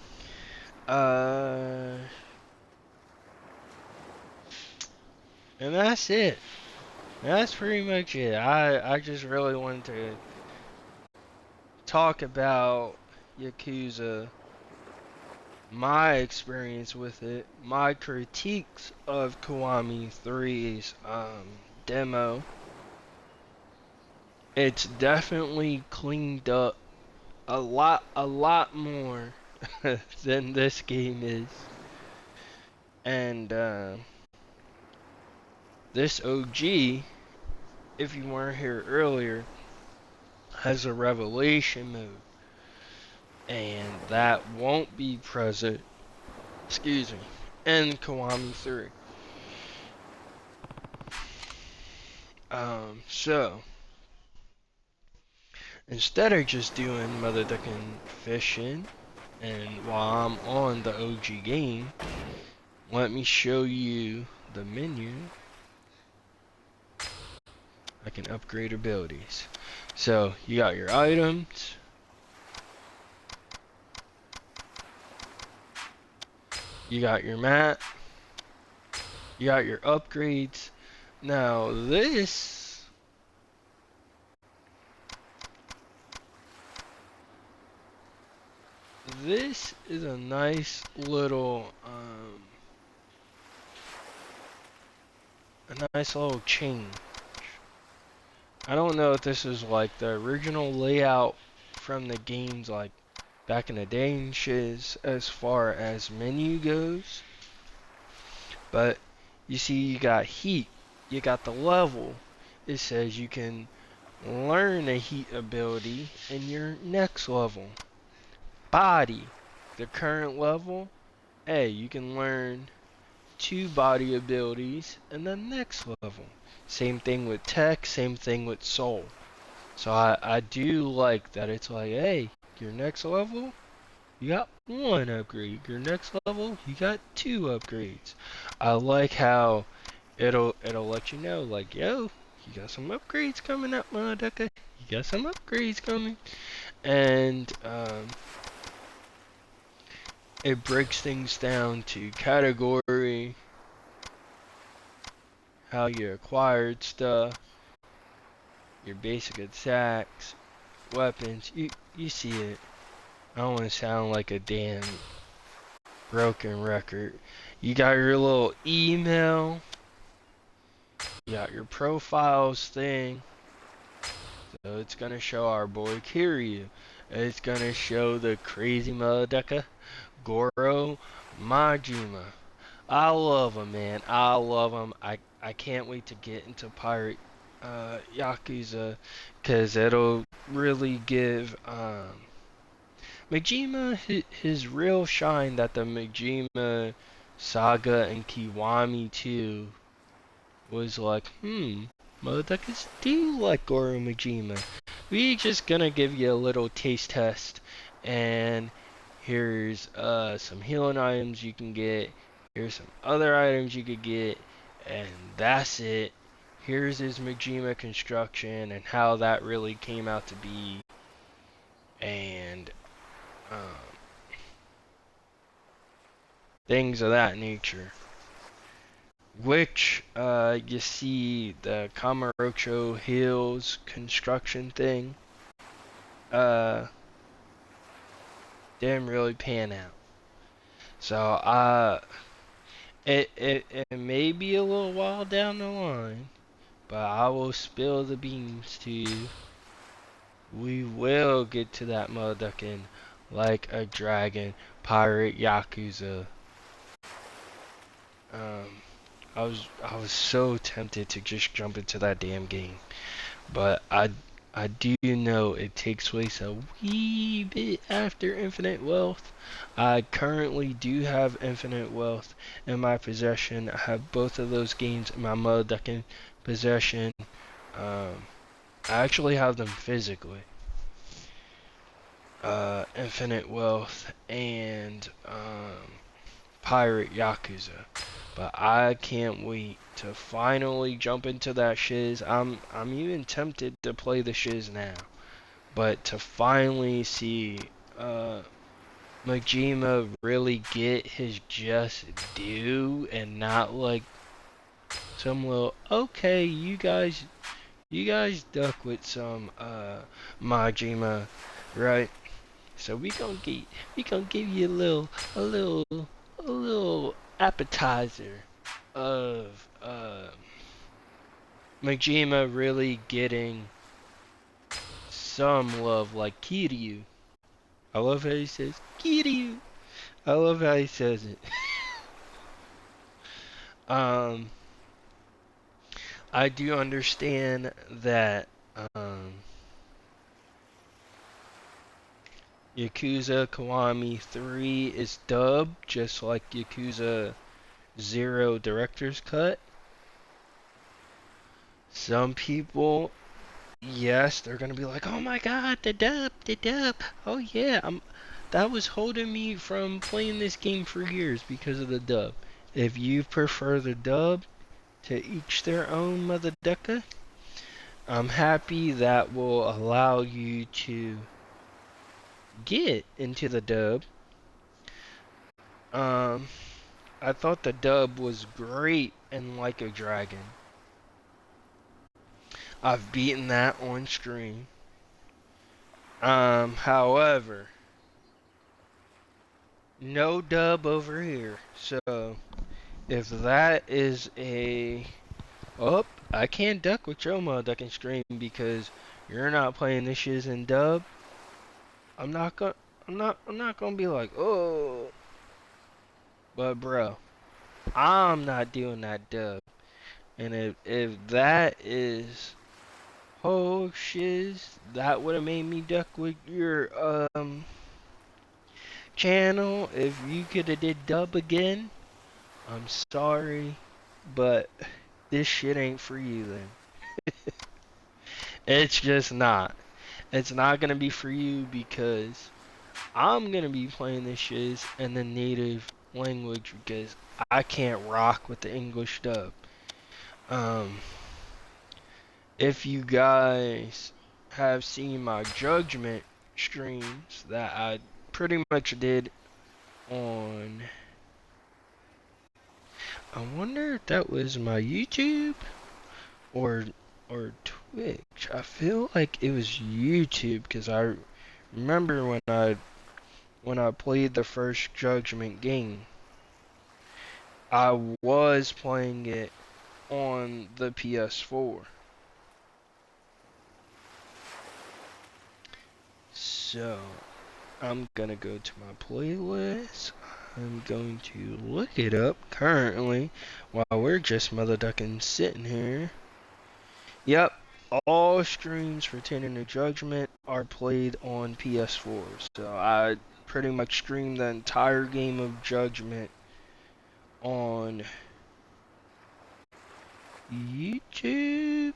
And that's it. That's pretty much it. I just really wanted to talk about Yakuza, my experience with it, my critiques of Kiwami 3's demo. It's definitely cleaned up a lot more than this game is. And this OG, if you weren't here earlier, has a revelation mode, and that won't be present, in Kiwami 3. So instead of just doing motherfucking fishing, and while I'm on the OG game, let me show you the menu. I can upgrade abilities. So you got your items. You got your map. You got your upgrades. Now this is a nice little change. I don't know if this is like the original layout from the games like back in the day and shiz as far as menu goes. But you see you got heat, you got the level. It says you can learn a heat ability in your next level. Body, the current level, hey, you can learn 2 body abilities in the next level. Same thing with tech, same thing with soul. So I do like that it's like, hey, your next level, you got 1 upgrade. Your next level, you got 2 upgrades. I like how it'll let you know, like, yo, you got some upgrades coming up, motherfucker. You got some upgrades coming. And it breaks things down to category, how you acquired stuff, your basic attacks, weapons. You see it. I don't want to sound like a damn broken record. You got your little email. You got your profiles thing. So it's gonna show our boy Kiryu. It's gonna show the crazy motherfucker Goro Majima. I love him, man. I love him. I can't wait to get into Pirate Yakuza, because it'll really give Majima his real shine that the Majima Saga and Kiwami 2 was like, motherfuckers do like Goro Majima. We just gonna give you a little taste test, and here's some healing items you can get. Here's some other items you could get, and that's it. Here's his Majima construction and how that really came out to be, and things of that nature. Which you see the Kamurocho Hills construction thing didn't really pan out. So it may be a little while down the line, but I will spill the beans to you. We will get to that motherfucking like a dragon pirate Yakuza. I was so tempted to just jump into that damn game, but I do know it takes place a wee bit after Infinite Wealth. I currently do have Infinite Wealth in my possession. I have both of those games in my motherfucking possession. I actually have them physically. Infinite Wealth and Pirate Yakuza. But I can't wait to finally jump into that shiz. I'm even tempted to play the shiz now. But to finally see Majima really get his just due and not like some little, okay, you guys duck with some Majima, right? So we gonna give you a little appetizer of Majima really getting some love like Kiryu. I love how he says Kiryu. I love how he says it. um, I do understand that Yakuza Kiwami 3 is dubbed just like Yakuza 0 Director's Cut. Some people, yes, they're gonna be like, "Oh my God, the dub! Oh yeah, that was holding me from playing this game for years because of the dub." If you prefer the dub, to each their own, mother ducker. I'm happy that will allow you to get into the dub. Um, I thought the dub was great in Like a Dragon. I've beaten that on stream. However, no dub over here. So, if that is a... Oh, I can't duck with your motherfucking stream because you're not playing this shit in dub. I'm not gonna... I'm not gonna be like, oh... But, bro, I'm not doing that dub. And if that is... Oh, shiz, that would have made me duck with your, channel. If you could have did dub again, I'm sorry, but this shit ain't for you then. It's just not. It's not gonna be for you because I'm gonna be playing this shit in the native language because I can't rock with the English dub. Um, if you guys have seen my Judgment streams that I pretty much did on, I wonder if that was my YouTube or Twitch. I feel like it was YouTube because I remember when I played the first Judgment game, I was playing it on the PS4. So, I'm gonna go to my playlist. I'm going to look it up currently while we're just mother ducking sitting here. Yep, all streams pertaining to Judgment are played on PS4. So I pretty much streamed the entire game of Judgment on YouTube.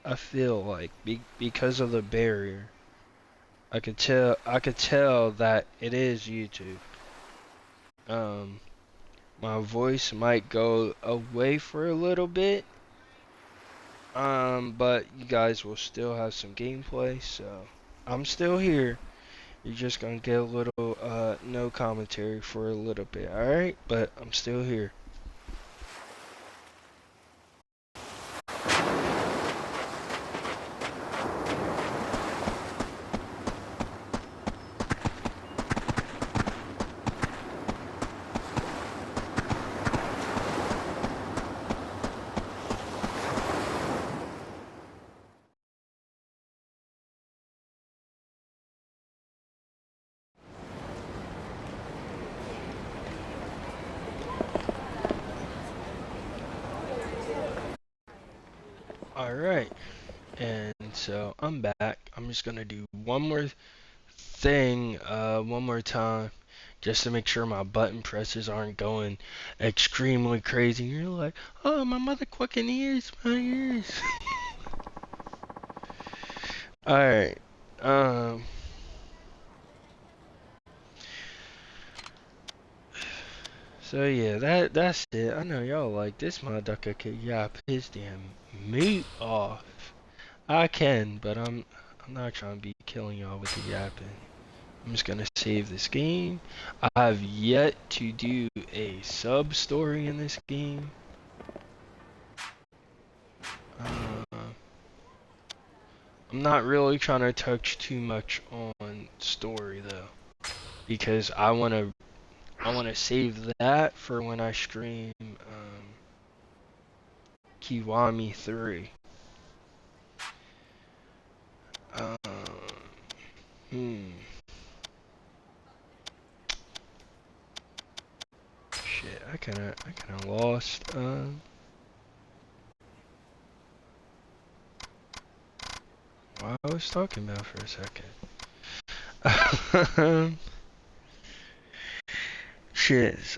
I feel like because of the barrier, I could tell that it is YouTube. Um, my voice might go away for a little bit. But you guys will still have some gameplay, so I'm still here. You're just gonna get a little no commentary for a little bit, alright? But I'm still here. Alright, and so I'm back. I'm just gonna do one more thing, one more time, just to make sure my button presses aren't going extremely crazy. You're like, oh, my motherfucking ears, my ears. Alright, um, so yeah, that's it. I know y'all like this motherfucker could yap his damn meat off. I can, but I'm not trying to be killing y'all with the yapping. I'm just gonna save this game. I've yet to do a sub story in this game. I'm not really trying to touch too much on story though, because I wanna save that for when I stream Kiwami 3. Um, hmm. Shit, I kinda lost. What I was talking about for a second. Shiz.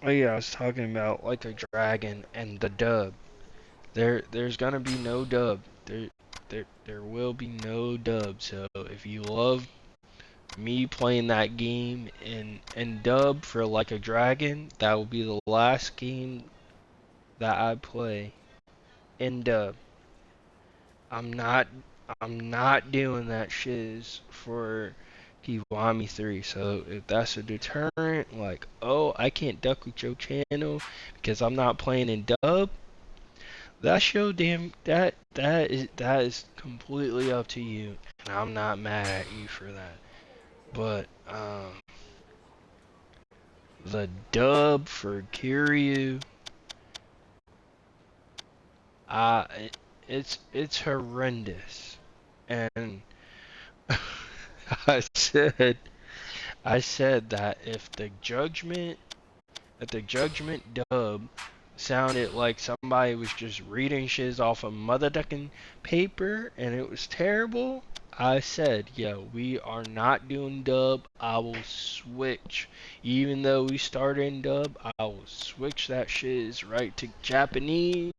Oh yeah, I was talking about Like a Dragon and the dub. There's gonna be no dub. There will be no dub. So if you love me playing that game in dub for Like a Dragon, that will be the last game that I play in dub. I'm not I'm not doing that shiz for Kiwami 3. So if that's a deterrent, like, oh, I can't duck with your channel because I'm not playing in dub, that's your damn that is completely up to you. And I'm not mad at you for that. But the dub for Kiryu, uh it's horrendous. And I said I said that if the judgment dub sounded like somebody was just reading shiz off a motherfucking paper and it was terrible, I said, yo, we are not doing dub. I will switch. Even though we started in dub, I will switch that shiz right to Japanese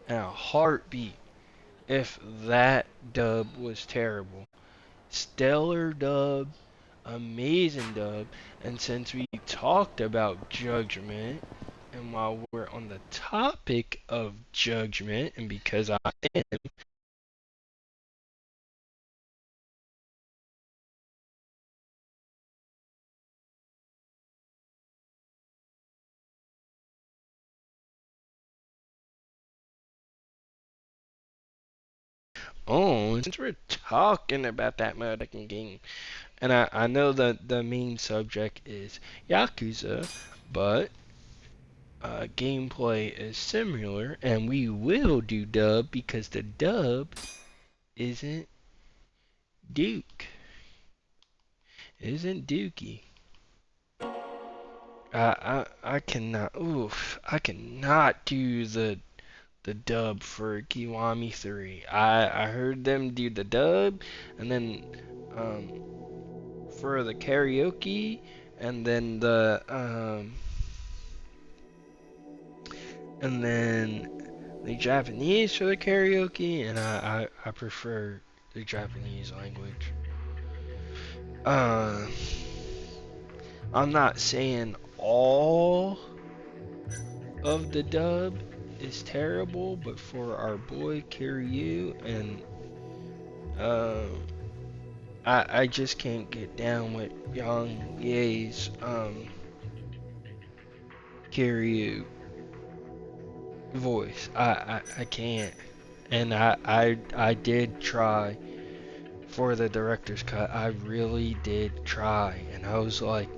in a heartbeat if that dub was terrible. Stellar dub, amazing dub. And since we talked about Judgment, and while we're on the topic of Judgment, and because I am on, since we're talking about that motherfucking game, and I know that the main subject is Yakuza, but gameplay is similar, and we will do dub because the dub isn't Duke, isn't Dookie. I cannot. Oof. I cannot do the dub for Kiwami 3. I heard them do the dub, and then um for the karaoke, and then the Japanese for the karaoke, and I prefer the Japanese language. Uh, I'm not saying all of the dub is terrible, but for our boy Kiryu and I just can't get down with Young Ye's Kiryu voice. I can't. And I did try for the director's cut. I really did try, and I was like,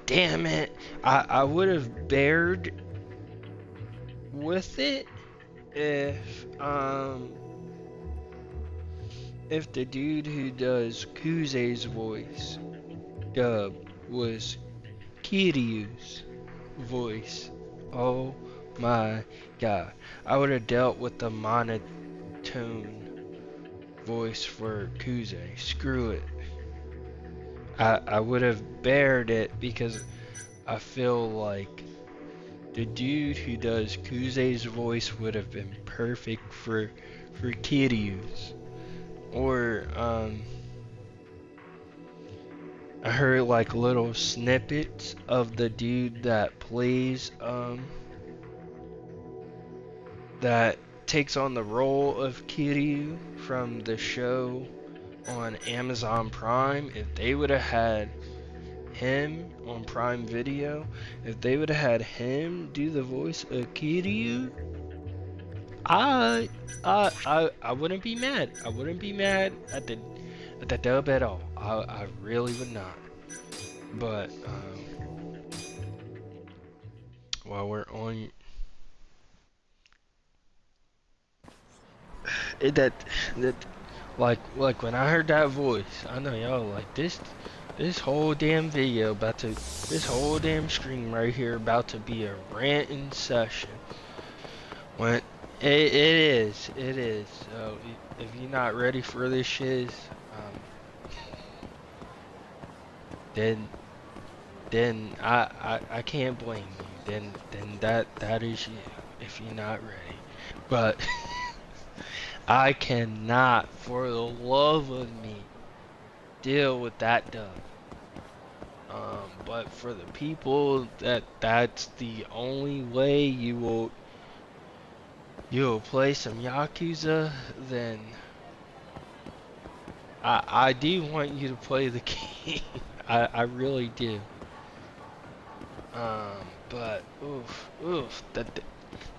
damn it. I would have bared with it if the dude who does Kuze's voice dub was Kiryu's voice. Oh my god. I would have dealt with the monotone voice for Kuze. Screw it. I would have bared it because I feel like the dude who does Kuze's voice would have been perfect for Kiryu's. Or I heard like little snippets of the dude that plays that takes on the role of Kiryu from the show on Amazon Prime. If they would have had him on Prime Video, if they would have had him do the voice of Kiryu, I I wouldn't be mad. I wouldn't be mad at the dub at all. I really would not. But while we're on it, that like when I heard that voice, I know y'all like this whole damn video about to this whole damn stream right here about to be a ranting session. When it is. So if you're not ready for this shiz, then I can't blame you. Then that is you if you're not ready. But I cannot for the love of me deal with that dub. But for the people that's the only way you will you'll play some Yakuza, then I do want you to play the game. I really do. But oof, the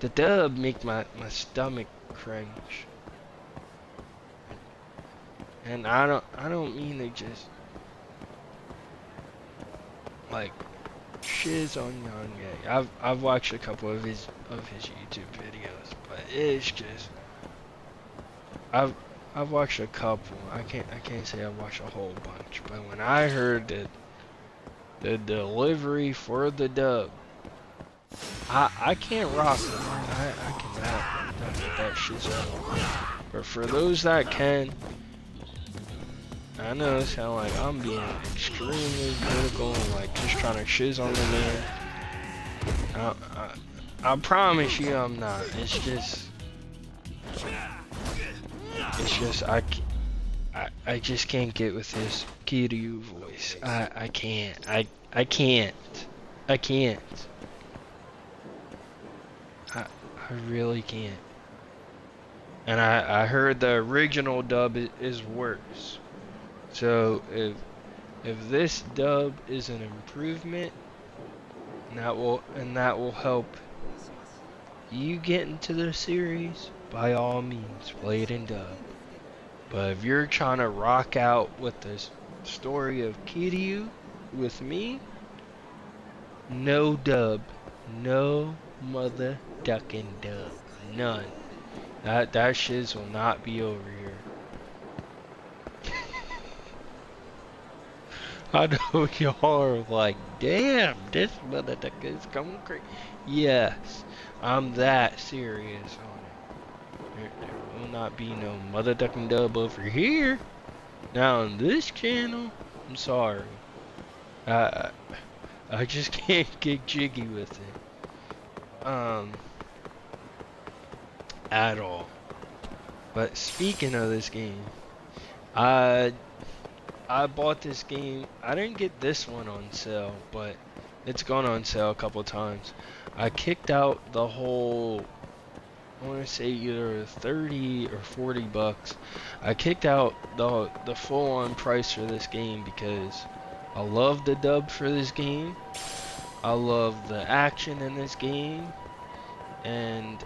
dub make my stomach cringe. And I don't mean to just like shiz on Yanye. I've watched a couple of his YouTube videos, but it's just I've watched a couple. I can't say I watched a whole bunch, but when I heard that the delivery for the dub, I can't rock it. I cannot get that shit out. But for those that can, I know it sounds like I'm being extremely critical and like just trying to shiz on the man. I promise you I'm not. It's just I just can't get with his Kiryu voice. I can't. I can't. I really can't. And I heard the original dub is worse. So if this dub is an improvement, that will help you get into the series, by all means, play it in dub. But if you're trying to rock out with this story of Kiryu with me, no dub. No mother ducking dub. None. That shiz will not be over here. I know y'all are like, damn, this motherfucker is coming crazy. Yes, I'm that serious on it. There will not be no mother ducking dub over here. Now on this channel, I'm sorry. I just can't get jiggy with it. At all. But speaking of this game, I bought this game. I didn't get this one on sale, but it's gone on sale a couple times. I kicked out the whole, I want to say either 30 or 40 bucks. I kicked out the full-on price for this game because I love the dub for this game. I love the action in this game. And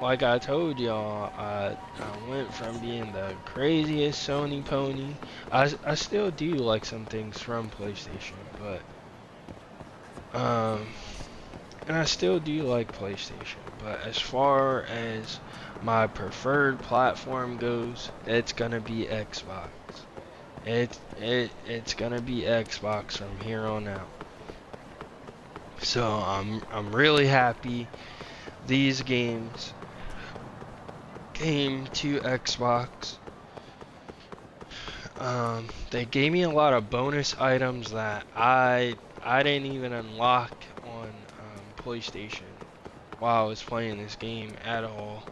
like I told y'all, I went from being the craziest Sony pony. I still do like some things from PlayStation, but and I still do like PlayStation, but as far as my preferred platform goes, it's gonna be Xbox. It's gonna be Xbox from here on out. So I'm really happy these games came to Xbox. They gave me a lot of bonus items that I didn't even unlock on PlayStation while I was playing this game at all.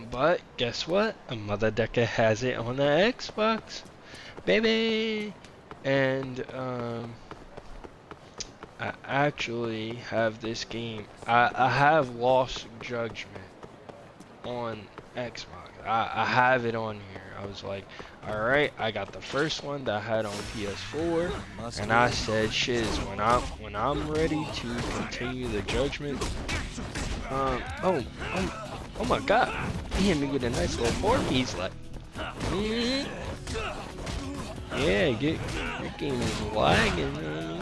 But guess what? A mother decker has it on the Xbox, baby. And I actually have this game. I have Lost Judgment on Xbox. I have it on here. I was like, alright, I got the first one that I had on PS4, and I said, shiz, when I'm ready to continue the Judgment, oh my god, he hit me with a nice little 4-piece, like, yeah, your game is lagging, man.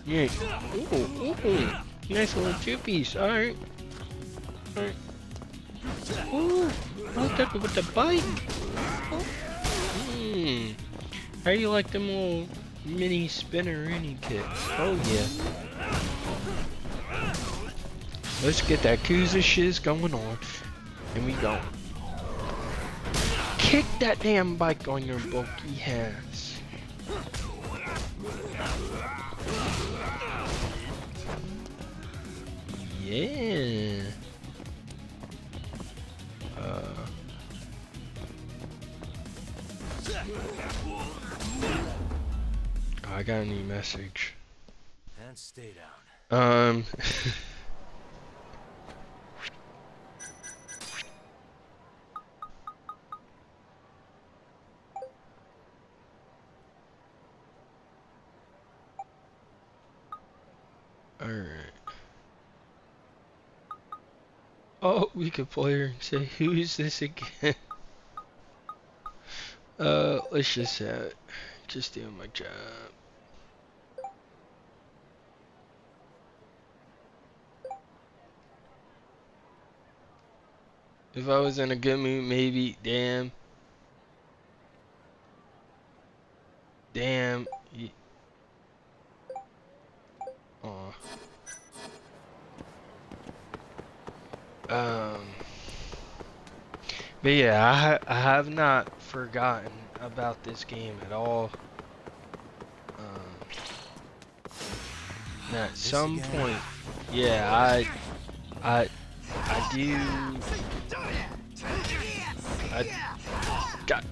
Yeah. Ooh. Nice little 2-piece. Alright. Ooh. I'll take it with the bike. How you like them little mini spinnerini kicks? Oh yeah. Let's get that Yakuza shiz going on. And we go. Kick that damn bike on your bulky hands. Yeah. I got a new message. And stay down. Alright. Oh, we could play her and say, who is this again? Let's just just doing my job. If I was in a good mood, maybe. Damn. Damn. Aw. But yeah, I have not forgotten about this game at all. And at some point, yeah, I do. God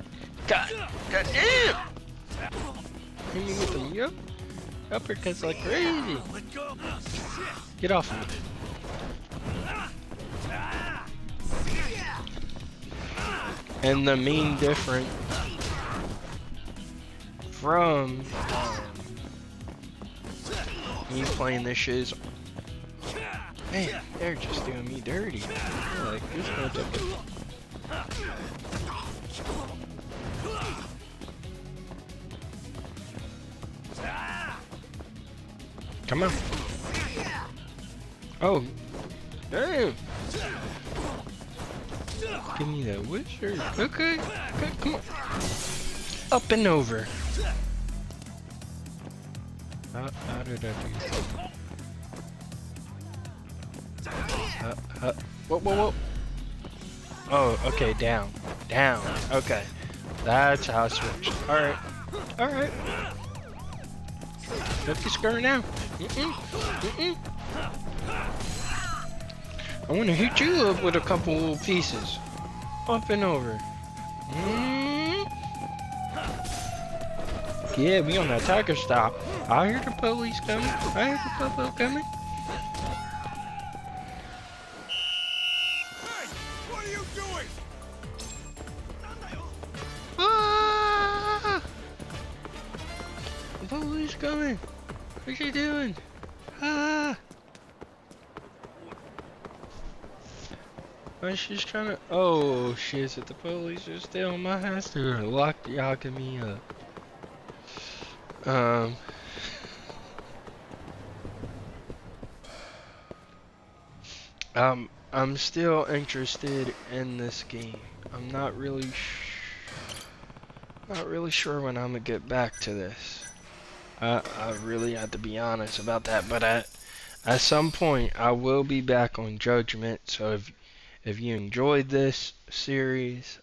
damn! Hit me with them uppercuts like crazy. Get off me. And the main difference from me playing this shit is, man, they're just doing me dirty. They're like, this motherfucker. Come on. Oh, damn. Give me that wizard. Okay, come on. Up and over. How did I do? Whoa. Oh, okay, down. Okay. That's how I switch. Alright. Don't be scared now. I want to hit you up with a couple little pieces. Up and over. Yeah, we on that tiger stop. I hear the police coming. I hear the popo coming. Hey! What are you doing? Ah! The police coming. What you doing? Ah! I was just trying to. Oh shit! Is it the police are still on my ass? They're locking me up. I'm still interested in this game. I'm not really sure when I'm gonna get back to this. I really have to be honest about that, but at some point I will be back on Judgment. So if you enjoyed this series,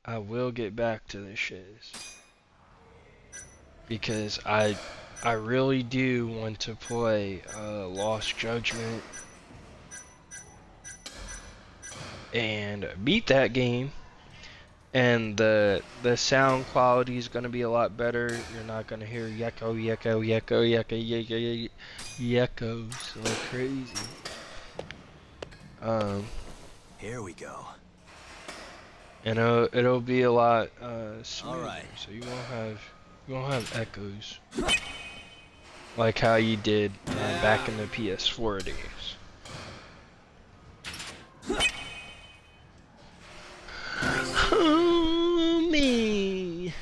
I will get back to this shiz. Because I really do want to play Lost Judgment and beat that game, and the sound quality is gonna be a lot better. You're not gonna hear yuckos like crazy. Here we go. And it'll be a lot smoother. Alright. So you won't have echoes like how you did back in the PS4 days. Homie.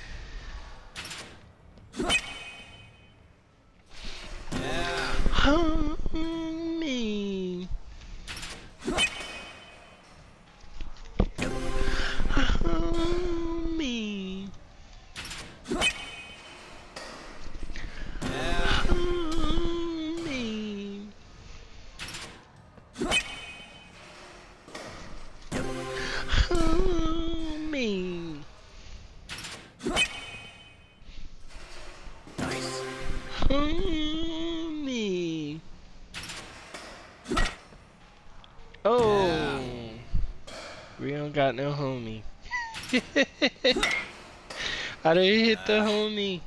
Homie. Homie. Homie. Homie. Homie. Oh, we don't got no homie. How do you hit the homie?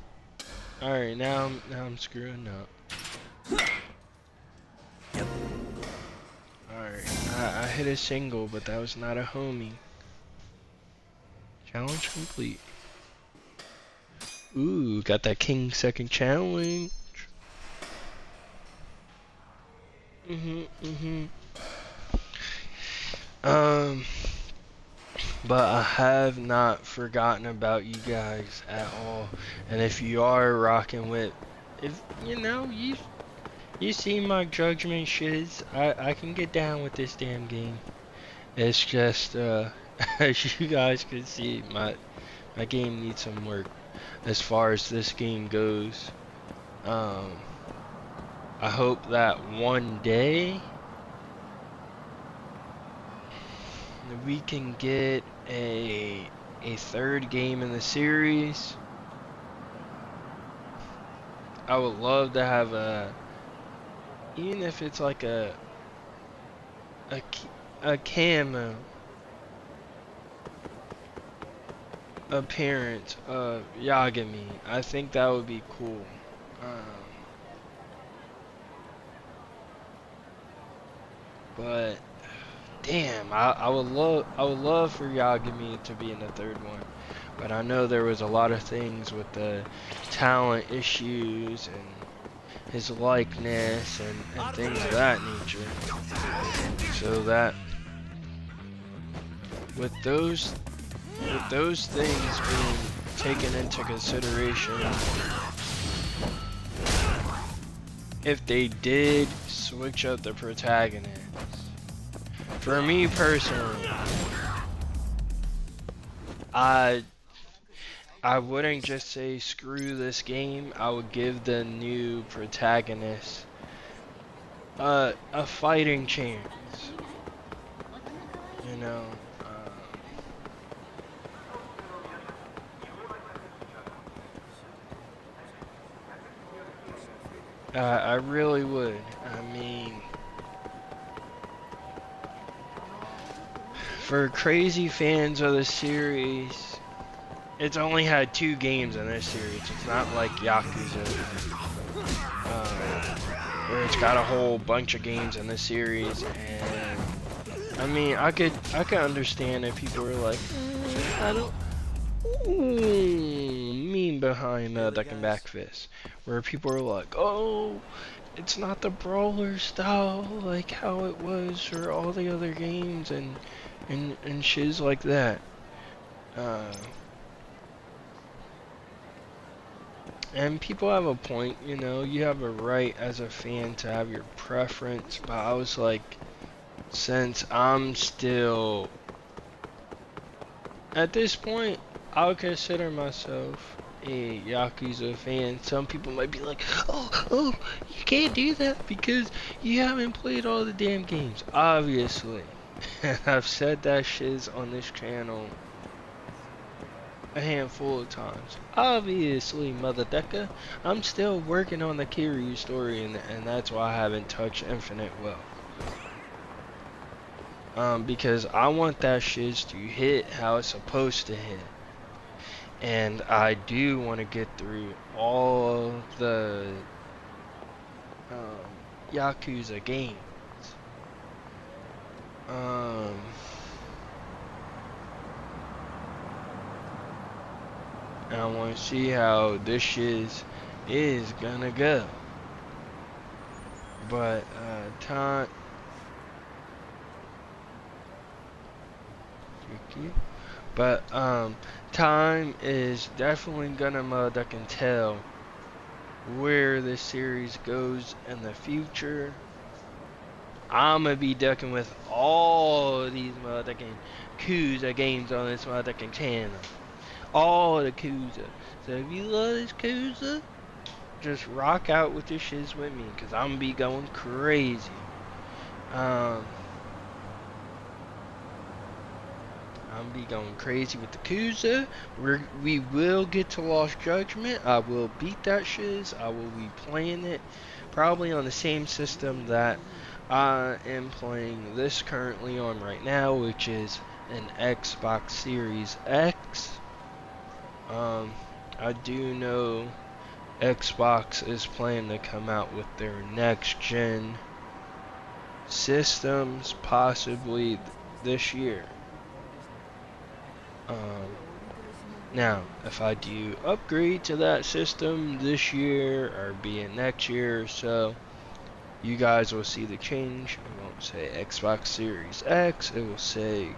Alright, now I'm screwing up. Alright, I hit a single, but that was not a homie. Challenge complete. Ooh, got that king second challenge. Um, but I have not forgotten about you guys at all. And if you are rocking with, if you know, you see my judgment shiz, I can get down with this damn game. It's just as you guys can see, my game needs some work as far as this game goes. I hope that one day we can get a third game in the series. I would love to have even if it's like a, a camo appearance of Yagami. I think that would be cool. But damn, I would love for Yagami to be in the third one. But I know there was a lot of things with the talent issues and his likeness and things of that nature. So that with those things being taken into consideration, if they did switch up the protagonist, for me personally, I wouldn't just say screw this game. I would give the new protagonist a fighting chance. You know. I really would. I mean, for crazy fans of the series, it's only had 2 games in this series. It's not like Yakuza, where it's got a whole bunch of games in the series. And I mean, I could understand if people were like, I don't. Mean behind ducking back fist, where people are like, oh, it's not the brawler style like how it was for all the other games and shiz like that. And people have a point, you know, you have a right as a fan to have your preference, but I was like, since I'm still at this point, I would consider myself a Yakuza fan. Some people might be like, oh, you can't do that because you haven't played all the damn games. Obviously. And I've said that shiz on this channel a handful of times. Obviously, Mother Deca, I'm still working on the Kiryu story, and that's why I haven't touched Infinite Wealth. Because I want that shiz to hit how it's supposed to hit. And I do want to get through all the Yakuza games. And I want to see how this shiz is gonna go. But time. But time is definitely gonna motherfucking tell where this series goes in the future. I'm gonna be ducking with all these motherfucking Yakuza games on this motherfucking channel. All the Yakuza. So if you love this Yakuza, just rock out with this shiz with me, cause I'm gonna be going crazy. I'm gonna be going crazy with the Yakuza. We will get to Lost Judgment. I will beat that shiz. I will be playing it probably on the same system that I am playing this currently on right now, which is an Xbox Series X. I do know Xbox is planning to come out with their next gen systems possibly this year. Now, if I do upgrade to that system this year or be it next year or so, you guys will see the change. It won't say Xbox Series X, it will say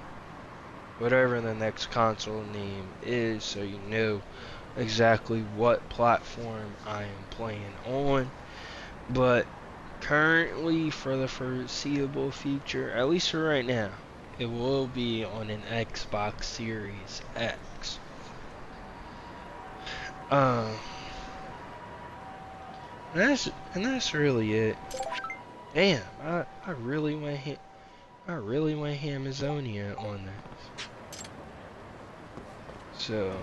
whatever the next console name is, so you know exactly what platform I am playing on. But currently, for the foreseeable future, at least for right now, it will be on an Xbox Series X. And that's really it. Damn, I really went Amazonia on this. So,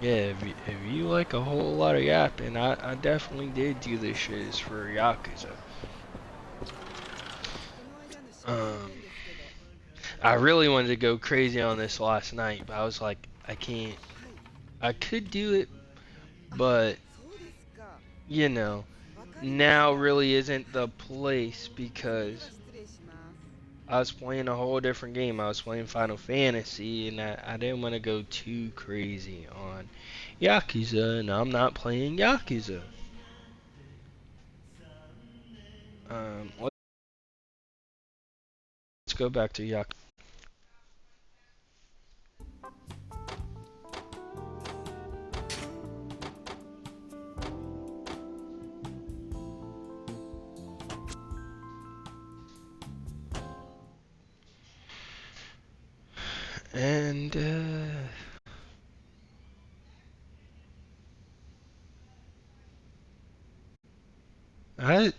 yeah, if you like a whole lot of yapping, I definitely did do this shit for Yakuza. I really wanted to go crazy on this last night, but I was like, I can't. I could do it, but you know, now really isn't the place because I was playing a whole different game. I was playing Final Fantasy, and I didn't want to go too crazy on Yakuza, and I'm not playing Yakuza. Let's go back to Yakuza. And,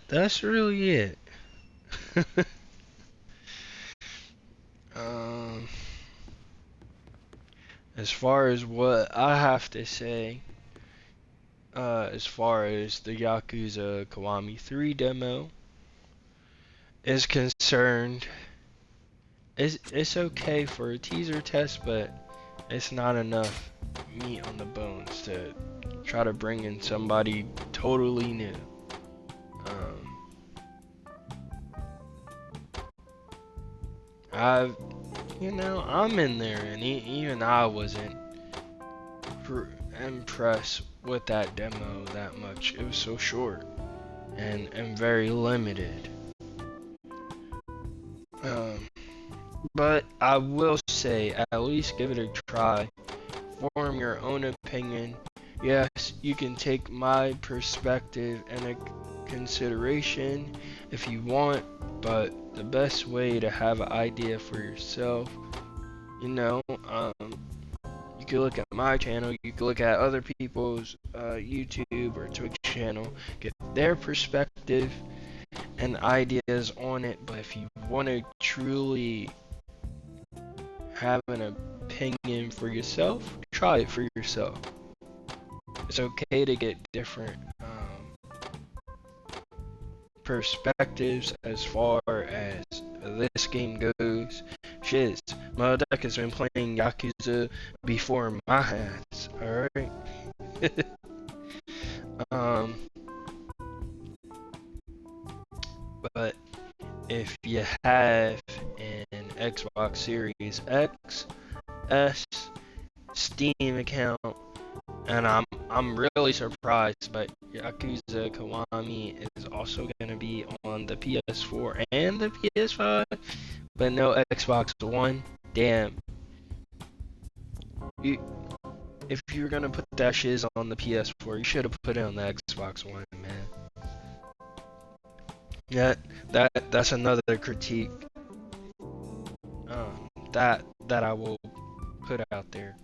that's really it. um, as far as what I have to say, as far as the Yakuza Kiwami 3 demo is concerned, it's okay for a teaser test, but it's not enough meat on the bones to try to bring in somebody totally new. I'm in there, and even I wasn't impressed with that demo that much. It was so short and very limited. But I will say, at least give it a try. Form your own opinion. Yes, you can take my perspective into consideration if you want, but the best way to have an idea for yourself, you can look at my channel, you can look at other people's YouTube or Twitch channel, get their perspective and ideas on it. But if you want to truly have an opinion for yourself, try it for yourself. It's okay to get different perspectives as far as this game goes. Shiz, Motherfucker has been playing Yakuza before my ass, alright? But if you have an Xbox Series X, S, Steam account, and I'm really surprised, but Yakuza Kiwami is also gonna be on the PS4 and the PS5, but no Xbox One. Damn. If you were gonna put that shiz on the PS4, you should have put it on the Xbox One, man. That's another critique. That I will put out there.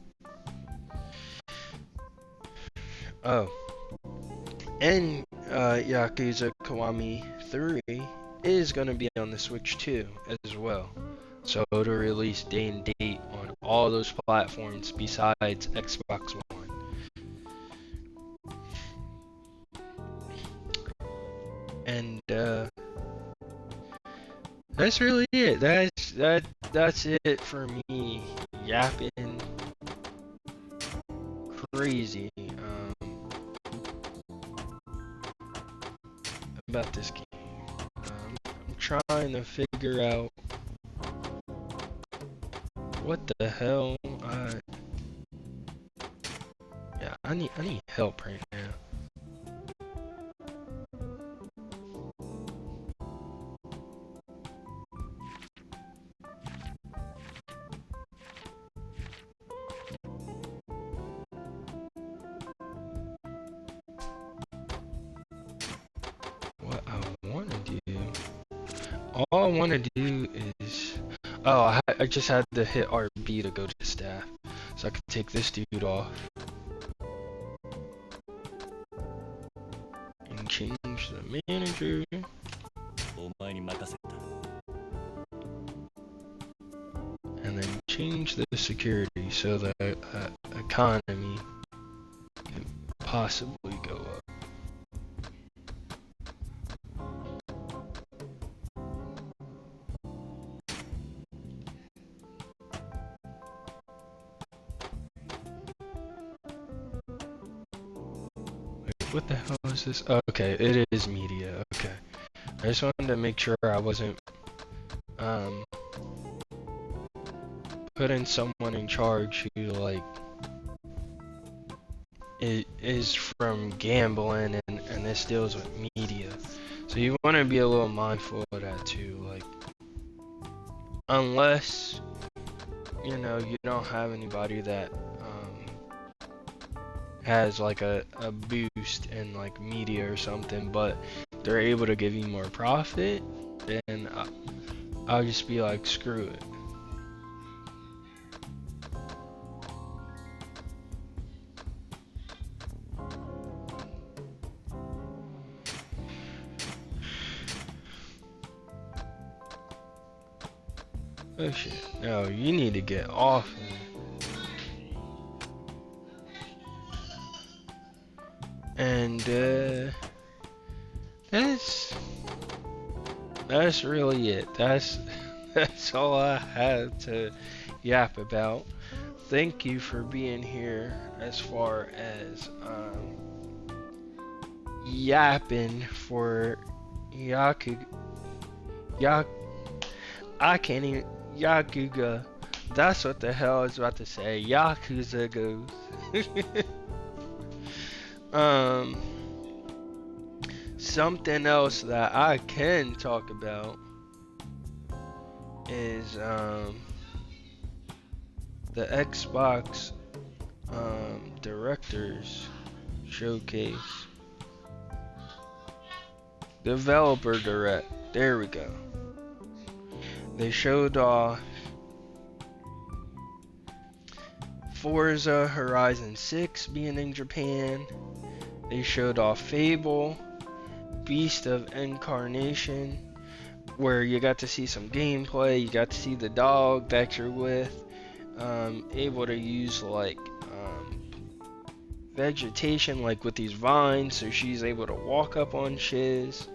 Oh, and Yakuza Kiwami 3 is gonna be on the Switch too, as well. So it'll release day and date on all those platforms besides Xbox One. And that's really it. That's it for me yapping crazy. about this game. I'm trying to figure out what the hell. I need help right now. What I want to do, all I want to do is, oh, I just had to hit RB to go to staff, so I could take this dude off and change the manager, and then change the security so that economy can possibly go up. What the hell is this? Oh, okay, it is media. Okay, I just wanted to make sure I wasn't putting someone in charge who like is from gambling and this deals with media. So you want to be a little mindful of that too. Like, unless you know you don't have anybody that has like a boost in like media or something, but they're able to give you more profit, then I'll just be like, screw it. Oh shit, no, you need to get off of it. And that's really it. That's all I have to yap about. Thank you for being here as far as yapping for I can't even Yakuza. That's what the hell I was about to say. Yakuza goes. Something else that I can talk about is the Xbox Directors Showcase. Developer Direct. There we go. They showed off Forza Horizon 6 being in Japan. They showed off Fable, Beast of Incarnation, where you got to see some gameplay. You got to see the dog that you're with, able to use like vegetation, like with these vines, so she's able to walk up on shiz,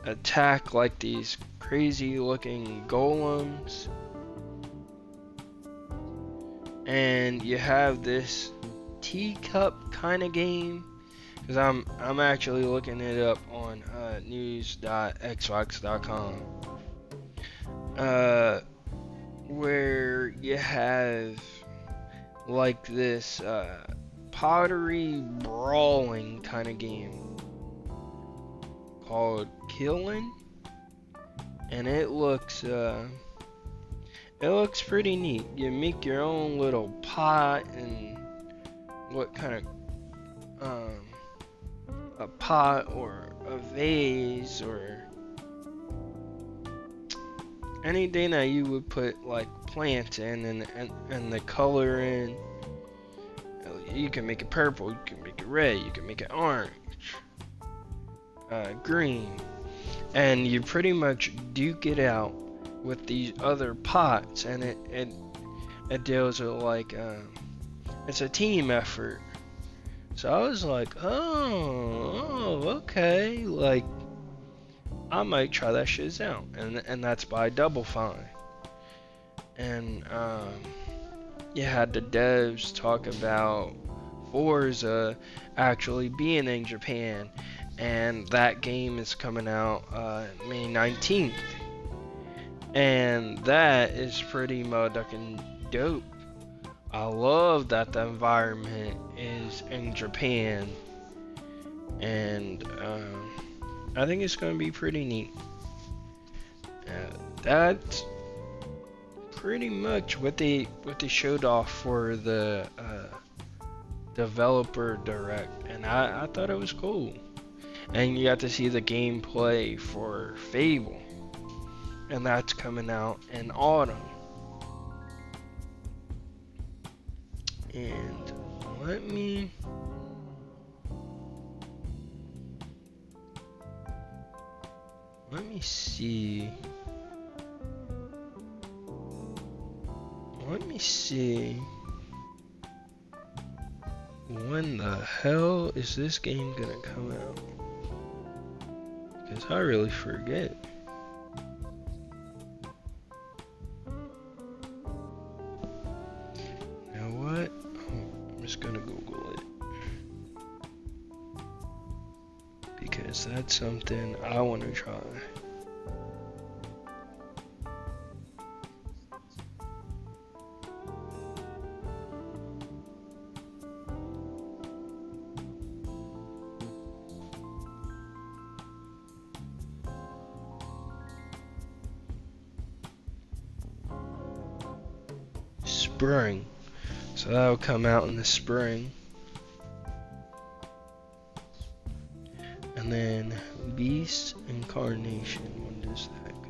attack like these crazy looking golems, and you have this teacup kind of game, because I'm actually looking it up on news.xbox.com, where you have like this pottery brawling kind of game called Killing, and it looks pretty neat. You make your own little pot, and what kind of a pot or a vase or anything that you would put like plants in and the color in. You can make it purple, you can make it red, you can make it orange, green, and you pretty much duke it out with these other pots, and it deals with like it's a team effort. So I was like, oh, okay, like I might try that shit out, and that's by Double Fine. And you had the devs talk about Forza actually being in Japan, and that game is coming out May 19th. And that is pretty motherfucking dope. I love that the environment is in Japan, and I think it's gonna be pretty neat. That's pretty much what they showed off for the developer direct, and I thought it was cool. And you got to see the gameplay for Fable, and that's coming out in autumn. And let me see. Let me see. When the hell is this game gonna come out? Because I really forget. Now what? I'm just gonna Google it. Because that's something I want to try. Spring. So that'll come out in the spring. And then Beast Incarnation. When does that come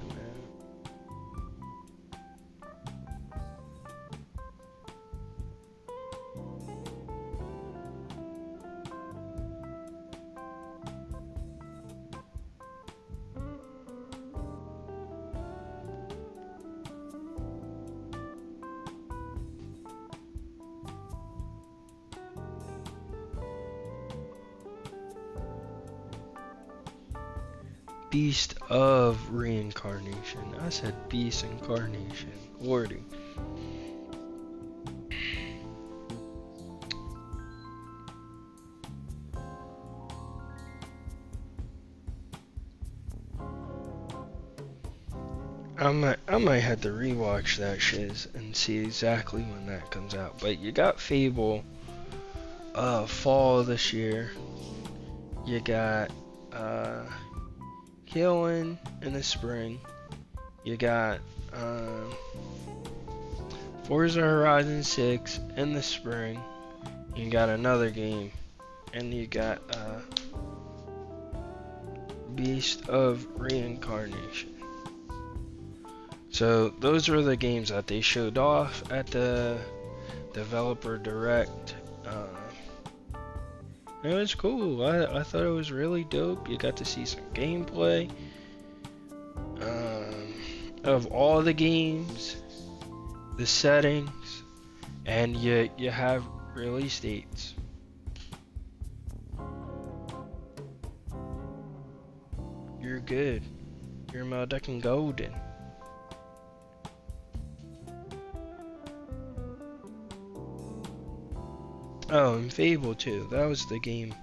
Beast of Reincarnation. I said Beast Incarnation. Lordy. I might have to rewatch that shiz and see exactly when that comes out. But you got Fable fall this year. You got Killing in the spring. You got Forza Horizon 6 in the spring. You got another game, and you got Beast of Reincarnation. So those were the games that they showed off at the developer direct. It was cool. I thought it was really dope. You got to see some gameplay of all the games, the settings, and you have release dates. You're good. You're motherfucking golden. Oh, and Fable too. That was the game.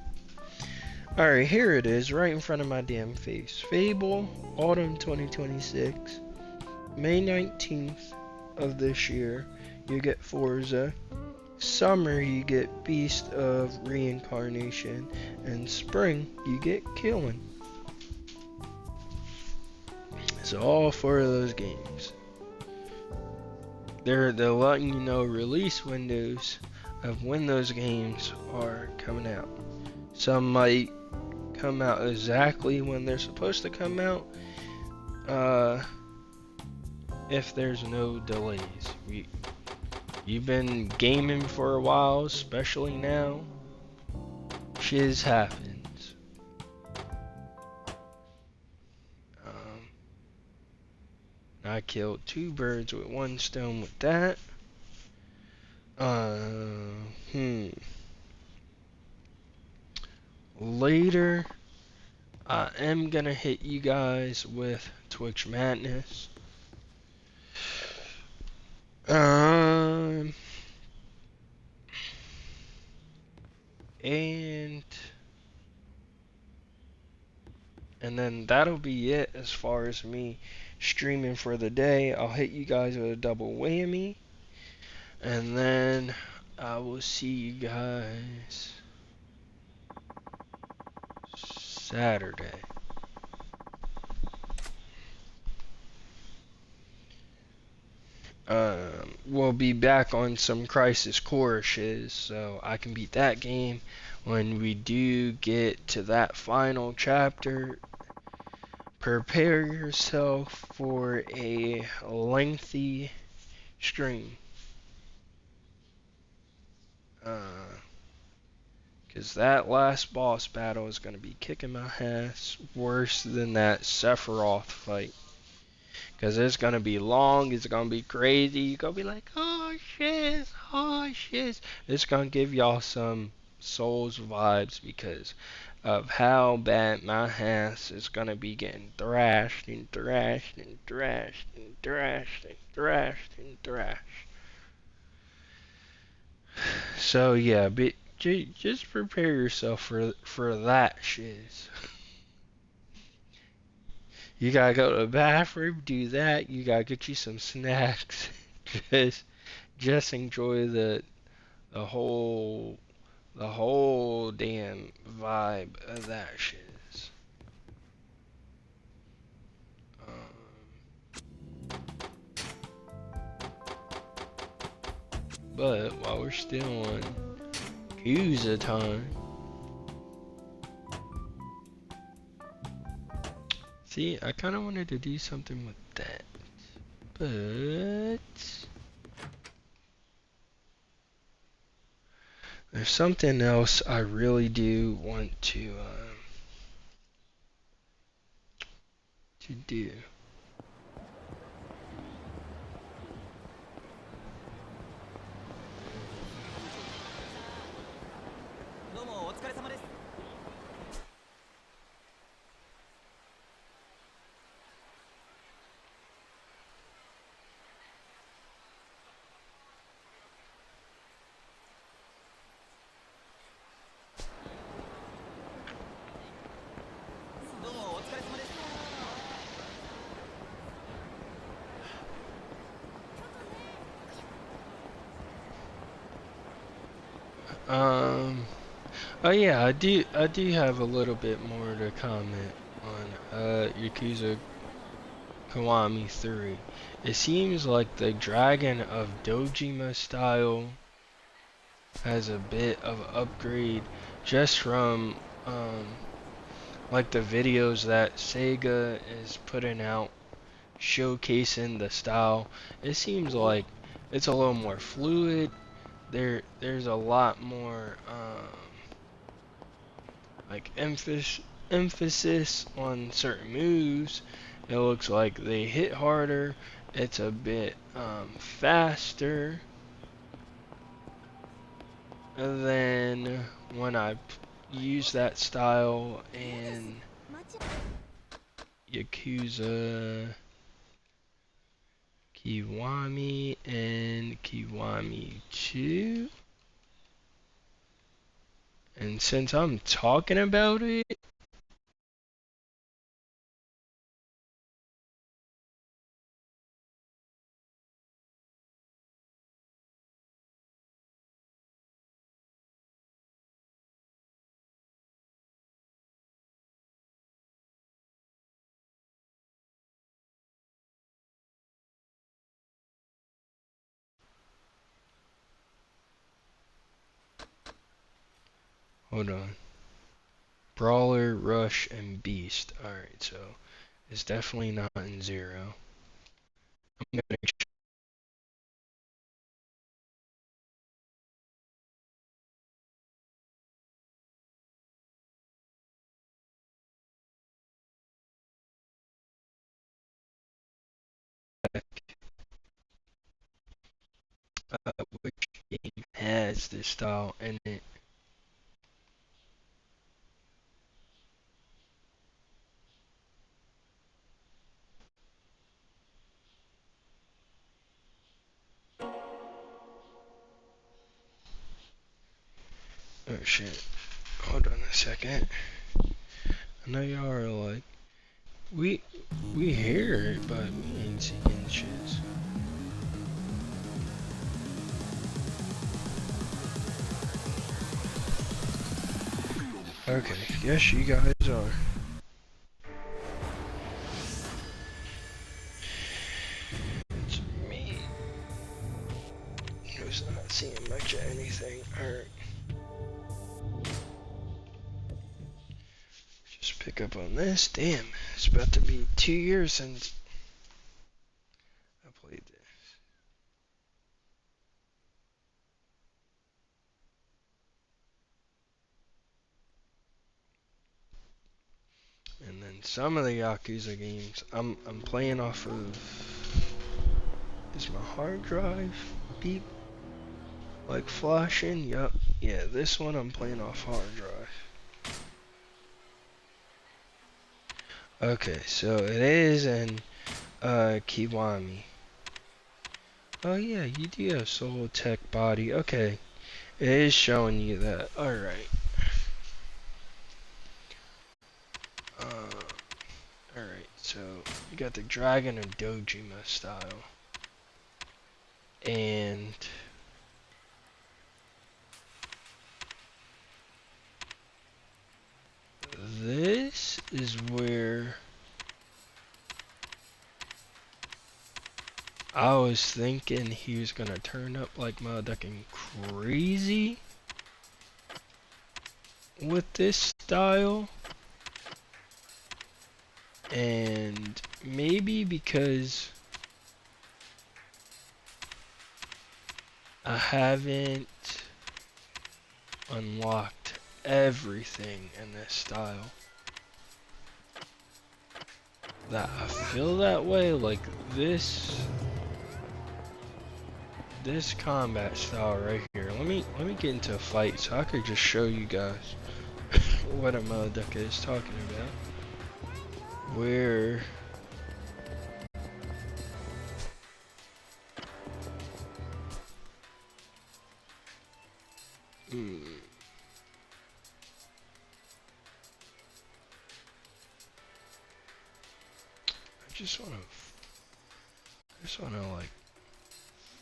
Alright, here it is, right in front of my damn face. Fable, Autumn 2026. May 19th of this year, you get Forza. Summer, you get Beast of Reincarnation. And spring, you get Killing. So all four of those games. They're letting you know release windows of when those games are coming out. Some might come out exactly when they're supposed to come out, if there's no delays. You've been gaming for a while, especially now. Shiz happens. I killed two birds with one stone with that. Later, I am gonna hit you guys with Twitch Madness. And And then that'll be it as far as me streaming for the day. I'll hit you guys with a double whammy. And then I will see you guys Saturday. We'll be back on some Crisis Core shiz, so I can beat that game when we do get to that final chapter. Prepare yourself for a lengthy stream. Because that last boss battle is going to be kicking my ass worse than that Sephiroth fight. Because it's going to be long, it's going to be crazy. You're going to be like, oh shit, oh shit. It's going to give y'all some Souls vibes because of how bad my ass is going to be getting thrashed and thrashed and thrashed and thrashed and thrashed and thrashed. So yeah, just prepare yourself for that shiz. You gotta go to the bathroom, do that. You gotta get you some snacks. just just enjoy the whole the whole damn vibe of that shiz. But while we're still on Yakuza time, see, I kind of wanted to do something with that, but there's something else I really do want to do. Oh yeah, I do have a little bit more to comment on Yakuza Kiwami 3. It seems like the Dragon of Dojima style has a bit of upgrade just from like the videos that Sega is putting out showcasing the style. It seems like it's a little more fluid. There's a lot more like emphasis on certain moves. It looks like they hit harder. It's a bit faster than when I use that style in Yakuza Kiwami and Kiwami 2. And since I'm talking about it, hold on. Brawler, Rush, and Beast. Alright, so it's definitely not in 0. I'm gonna check which game has this style in it. Oh shit. Hold on a second. I know y'all are like, we hear it, but we ain't seeing shits. Okay, yes you guys are. It's me. Who's not seeing much of anything. Alright. Just pick up on this. Damn, it's about to be 2 years since I played this. And then some of the Yakuza games, I'm playing off of. Is my hard drive beep like flashing? Yup. Yeah, this one I'm playing off hard drive. Okay, so it is an Kiwami. Oh yeah, you do have Soul Tech body. Okay, it is showing you that. All right. All right. So you got the Dragon and Dojima style, and this is where I was thinking he was gonna turn up like motherfucking crazy with this style. And maybe because I haven't unlocked everything in this style, that I feel that way. Like this combat style right here. Let me get into a fight so I could just show you guys what a motherfucker is talking about. Where I just wanna like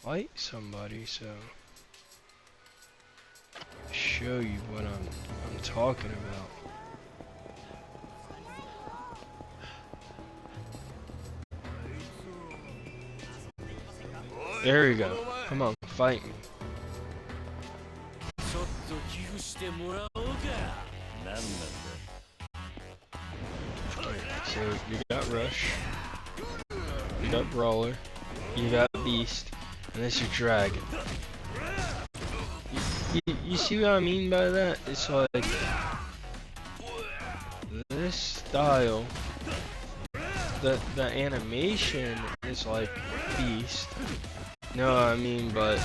fight somebody, so show you what I'm talking about. There we go. Come on, fight me. So you got Rush, you got Brawler, you got Beast, and this is Dragon. You see what I mean by that? It's like this style, the animation is like Beast. No, I mean, but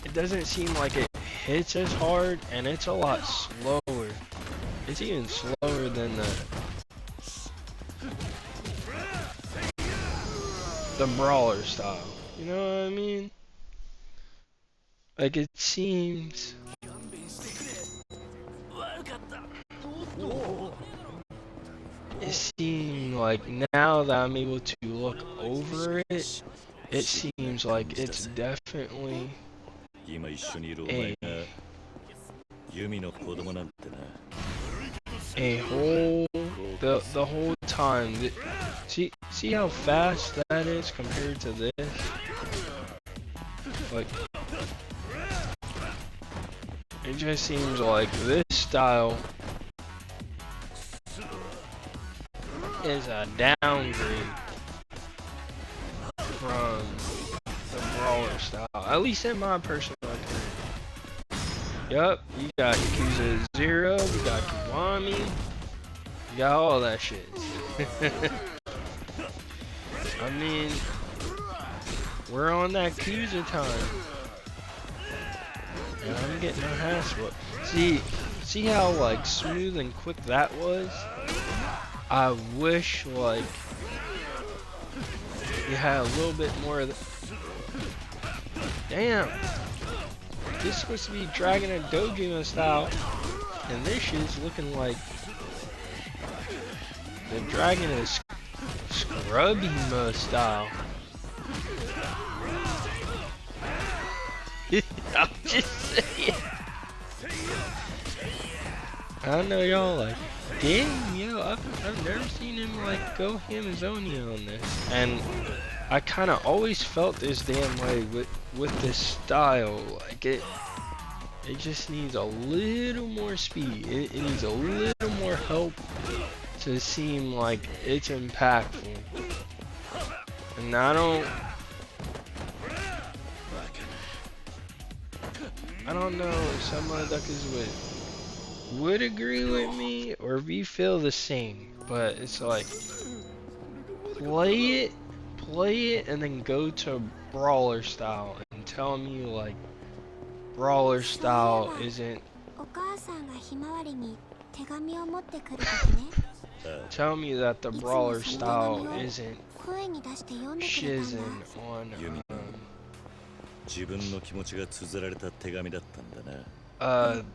it doesn't seem like it hits as hard, and it's a lot slower. It's even slower than the Brawler style. You know what I mean? Like it seems. It seems like now that I'm able to look over it, it seems like it's definitely a whole the whole time. See how fast that is compared to this? Like it just seems like this style is a downgrade from the Brawler style, at least in my personal opinion. Yup, you got Yakuza 0, you got Kiwami, you got all that shit. I mean, we're on that Yakuza time. And I'm getting my ass whooped. See how like smooth and quick that was? I wish like you had a little bit more of the. Damn, this is supposed to be Dragon and Dojima style. And this shit's looking like the dragon is scrubby style. I'm just saying. I know y'all like, damn, yo, I've never seen him like go Hamazonia on this. And I kind of always felt this damn way with this style. Like it just needs a little more speed. It needs a little more help to seem like it's impactful. And I don't know if some motherfuckers would agree with me or if you feel the same, but it's like play it and then go to brawler style and tell me like brawler style isn't. Tell me that the brawler style isn't shizzing on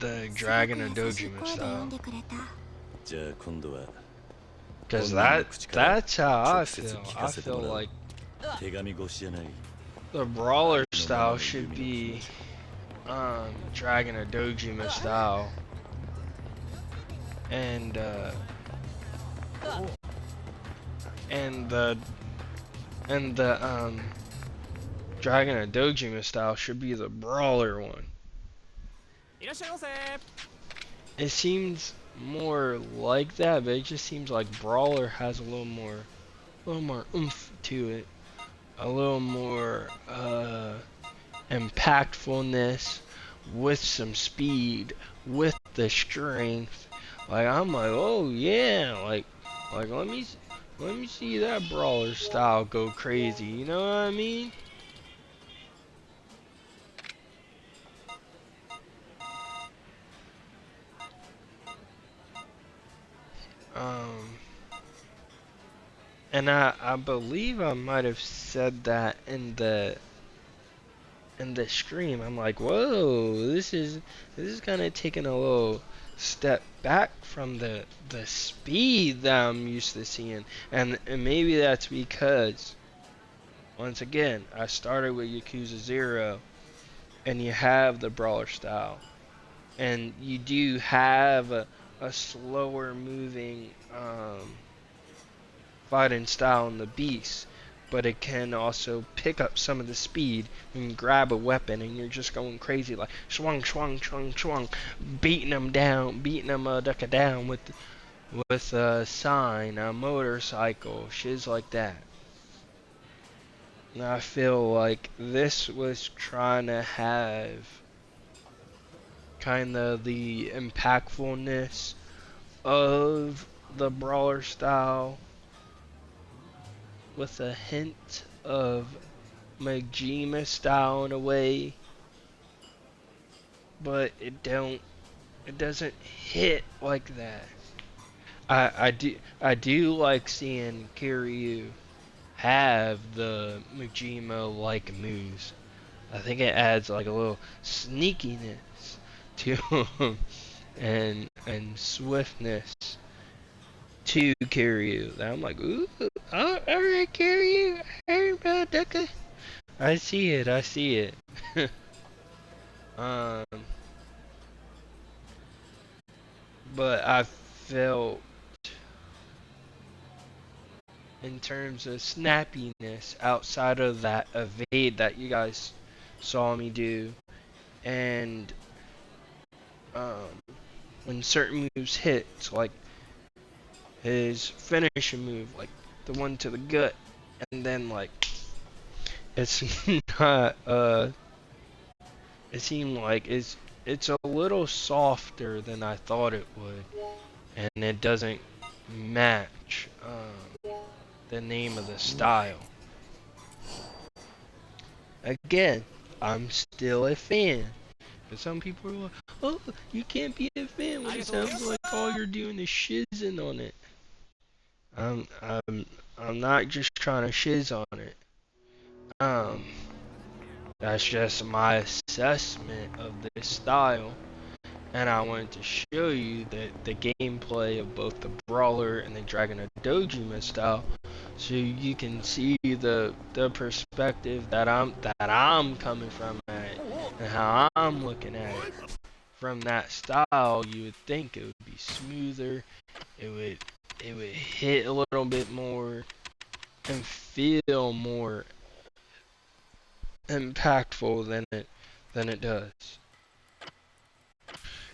the Dragon of Dojima style. Cause that's how I feel. I feel like the brawler style should be Dragon of Dojima style. And the Dragon of Dojima style should be the brawler one. It seems more like that, but it just seems like brawler has a little more oomph to it, a little more impactfulness with some speed, with the strength. Like I'm like, oh yeah, like let me see that brawler style go crazy. You know what I mean? And I believe I might have said that in the stream. I'm like, whoa, this is kind of taking a little step back from the speed that I'm used to seeing, and maybe that's because once again I started with Yakuza 0, and you have the brawler style, and you do have a slower moving fighting style in the Beast, but it can also pick up some of the speed and grab a weapon, and you're just going crazy like swung, swung, swung, swung, beating them down with a sign, a motorcycle, shiz like that. And I feel like this was trying to have kind of the impactfulness of the brawler style with a hint of Majima style in a way, but it doesn't hit like that. I do like seeing Kiryu have the Majima like moves. I think it adds like a little sneakiness to him and swiftness to Kiryu. That I'm like, ooh, alright Kiryu, alright Ducka. I see it. But I felt in terms of snappiness outside of that evade that you guys saw me do, and when certain moves hit, so like his finishing move, like the one to the gut, and then like it's not it seemed like it's a little softer than I thought it would, and it doesn't match the name of the style. Again, I'm still a fan. But some people are like, oh, you can't be a fan when it sounds like all you're doing is shizzing on it. I'm not just trying to shiz on it. That's just my assessment of this style. And I wanted to show you the gameplay of both the Brawler and the Dragon of Dojima style, so you can see the perspective that I'm coming from at it, and how I'm looking at it. From that style, you would think it would be smoother, it would hit a little bit more and feel more impactful than it does.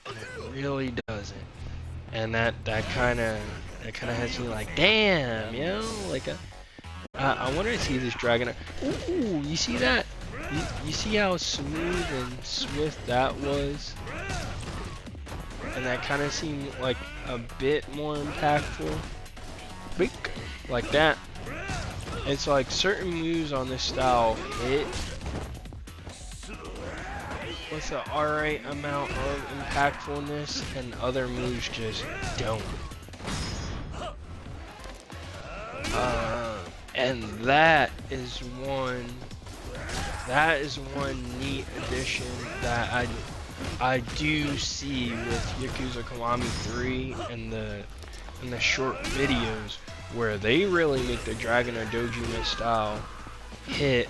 And it really doesn't. And that kind of has me like, damn, like I want to see this dragon. Ooh, you see that? You see how smooth and swift that was? And that kind of seemed like a bit more impactful. Beak, like that. It's like certain moves on this style hit with an alright amount of impactfulness, and other moves just don't. And that is one neat addition that I do see with Yakuza Kiwami 3 and the short videos, where they really make the Dragon of Dojima style hit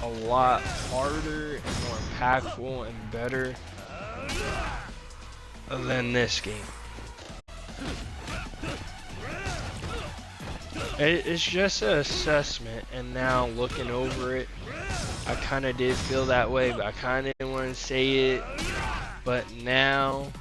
a lot harder and more impactful and better than this game. It's just an assessment, and now looking over it, I kind of did feel that way, but I kind of didn't want to say it. But now,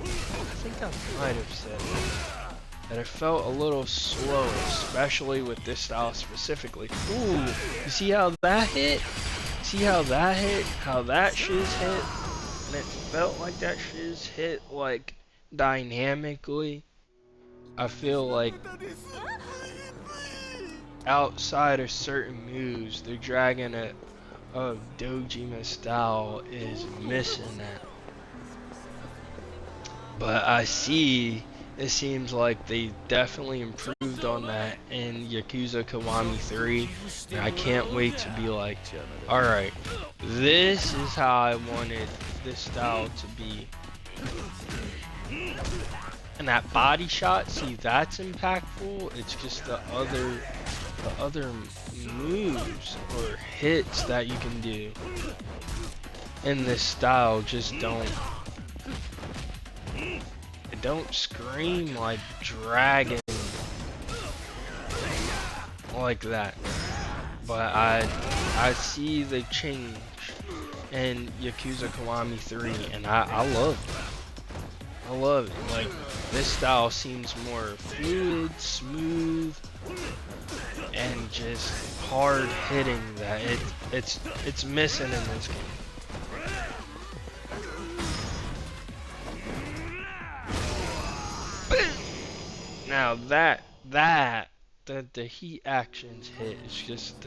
I think I might have said it, that it felt a little slow, especially with this style specifically. Ooh, you see how that hit? See how that hit? How that shiz hit? And it felt like that shiz hit like dynamically. I feel like outside of certain moves, the Dragon of Dojima style is missing that. But I see, it seems like they definitely improved on that in Yakuza Kiwami 3. And I can't wait to be like, alright, this is how I wanted this style to be. And that body shot, see, that's impactful. It's just the other moves or hits that you can do in this style just don't scream like dragon like that. But I see the change in Yakuza Kiwami 3, and I love it. I love it. Like, this style seems more fluid, smooth, and just hard hitting that it's missing in this game. Now the heat actions hit is just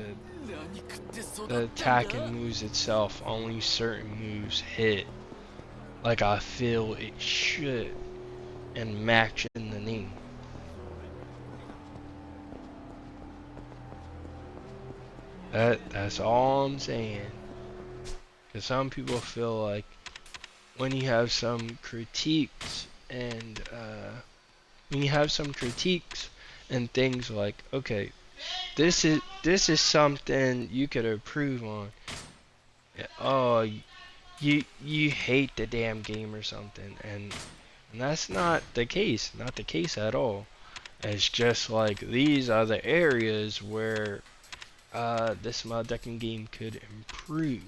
the attacking moves itself. Only certain moves hit like I feel it should, and match in the name. That's all I'm saying. Cause some people feel like when you have some critiques and things like, okay, this is something you could improve on. Oh, you hate the damn game or something, and that's not the case. Not the case at all. It's just like these are the areas where this Deccan game could improve,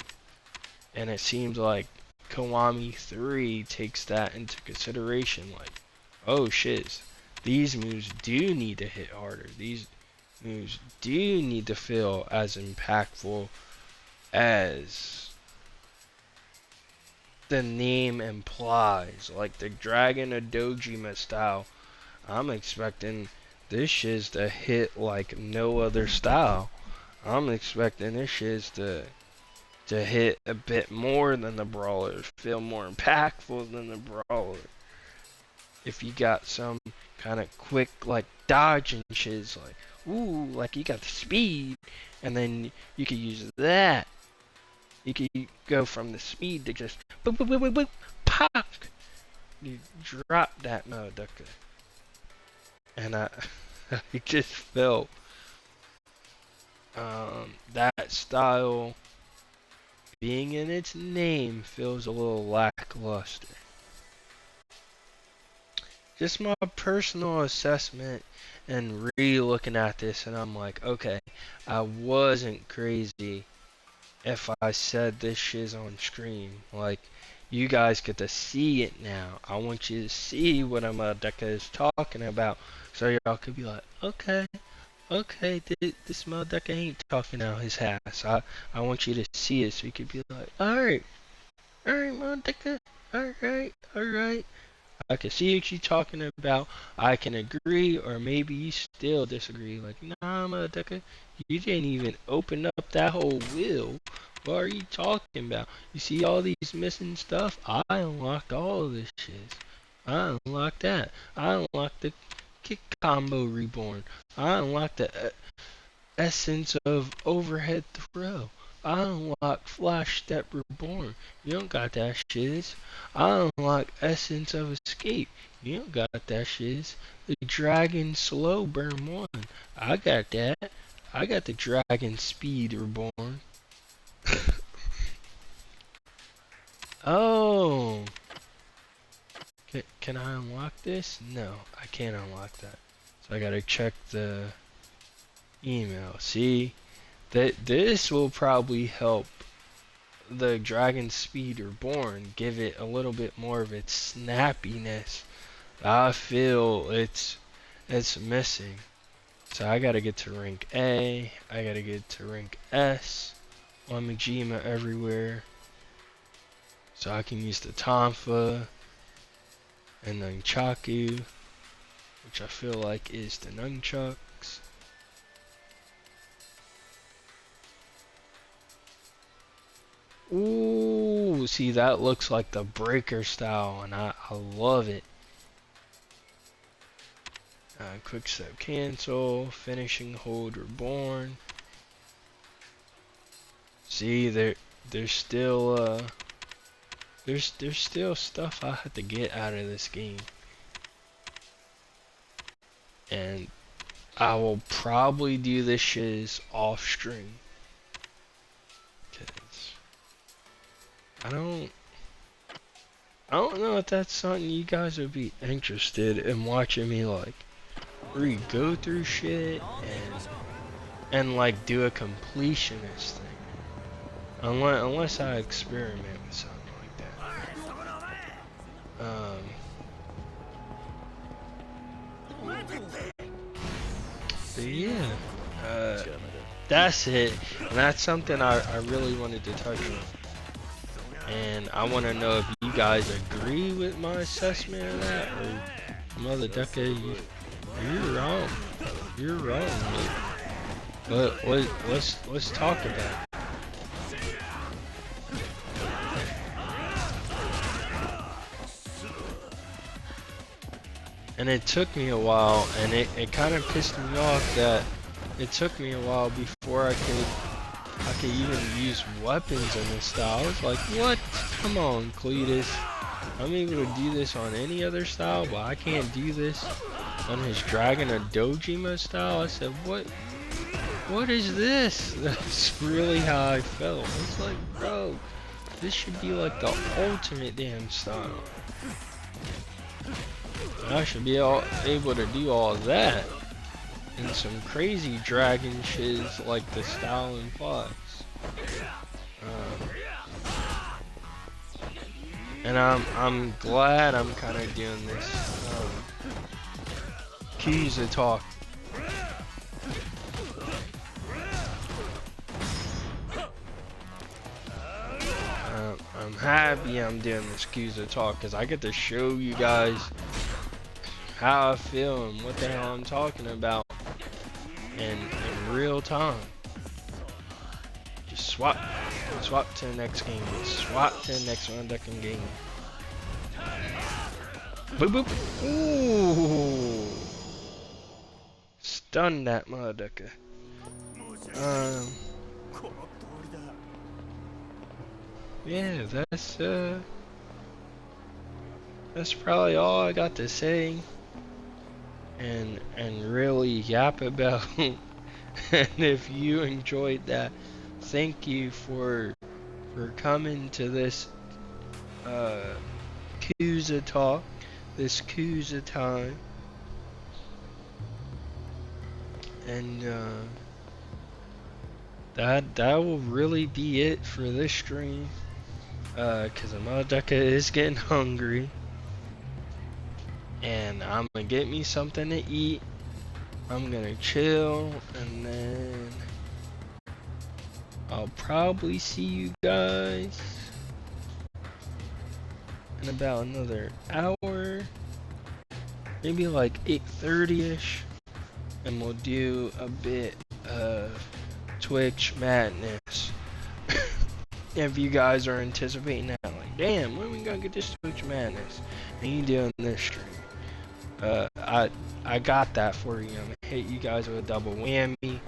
and it seems like Kiwami 3 takes that into consideration. Like, oh shit, these moves do need to hit harder. These moves do need to feel as impactful as the name implies. Like the Dragon of Dojima style, I'm expecting this shiz to hit like no other style. I'm expecting this shiz to hit a bit more than the Brawler, feel more impactful than the Brawler. If you got some kind of quick like dodge and shiz, like, ooh, like you got the speed, and then you could use that You can go from the speed to just boop boop boop boop boop, pop. You drop that motherfucker, and I just felt that style being in its name feels a little lackluster. Just my personal assessment and re-looking at this, and I'm like, okay, I wasn't crazy if I said this shit's on screen. Like, you guys get to see it now. I want you to see what I'm is talking about, so y'all could be like, okay, this motherfucker ain't talking out his ass. I want you to see it, so you could be like, alright, motherfucker, alright. I can see what you're talking about. I can agree, or maybe you still disagree. Like, nah, motherfucker, you didn't even open up that whole wheel. What are you talking about? You see all these missing stuff? I unlocked all of this shit. I unlocked that. I unlocked the kick combo reborn. I unlocked the essence of overhead throw. I unlock Flash Step Reborn. You don't got that shiz. I unlock Essence of Escape. You don't got that shiz. The Dragon Slow Burn 1. I got that. I got the Dragon Speed Reborn. Oh. Can I unlock this? No, I can't unlock that. So I gotta check the email. See? This will probably help the Dragon Speed Reborn give it a little bit more of its snappiness. I feel it's missing. So I gotta get to rank A. I gotta get to rank S on Majima everywhere. So I can use the Tonfa and Nunchaku, which I feel like is the Nunchucks. Ooh, see, that looks like the breaker style, and I love it. Quick step cancel, finishing hold reborn. See, there's still there's still stuff I have to get out of this game, and I will probably do this shiz off stream. I don't know if that's something you guys would be interested in watching me like go through shit and like do a completionist thing. Unless I experiment with something like that. But yeah, that's it. And that's something I really wanted to touch on. And I want to know if you guys agree with my assessment of that, or Mother Decade, you're wrong. You're wrong, man. But let's talk about it. And it took me a while, and it kind of pissed me off that it took me a while before I could even use weapons in this style. I was like, what? Come on, Cletus. I'm able to do this on any other style, but I can't do this on his Dragon or Dojima style. I said, what is this? That's really how I felt. I was like, bro, this should be like the ultimate damn style. I should be able to do all that and some crazy dragon shiz like the style in Fox. And I'm glad I'm kind of doing this Yakuza talk. I'm happy I'm doing this Yakuza talk because I get to show you guys how I feel and what the hell I'm talking about in real time. Just swap to the next game. Swap to the next one that can game. Boop boop. Ooh. Stun that motherfucker. yeah, that's probably all I got to say and really yap about. And if you enjoyed that, thank you for coming to this uh Yakuza talk, this Yakuza time. And that will really be it for this stream. 'Cause Amadeka is getting hungry. And I'm gonna get me something to eat. I'm gonna chill, and then I'll probably see you guys in about another hour, maybe like 8:30ish, and we'll do a bit of Twitch madness. If you guys are anticipating that, like, damn, when we gonna get this Twitch madness? And you doing this stream? I got that for you. I'm gonna hit you guys with a double whammy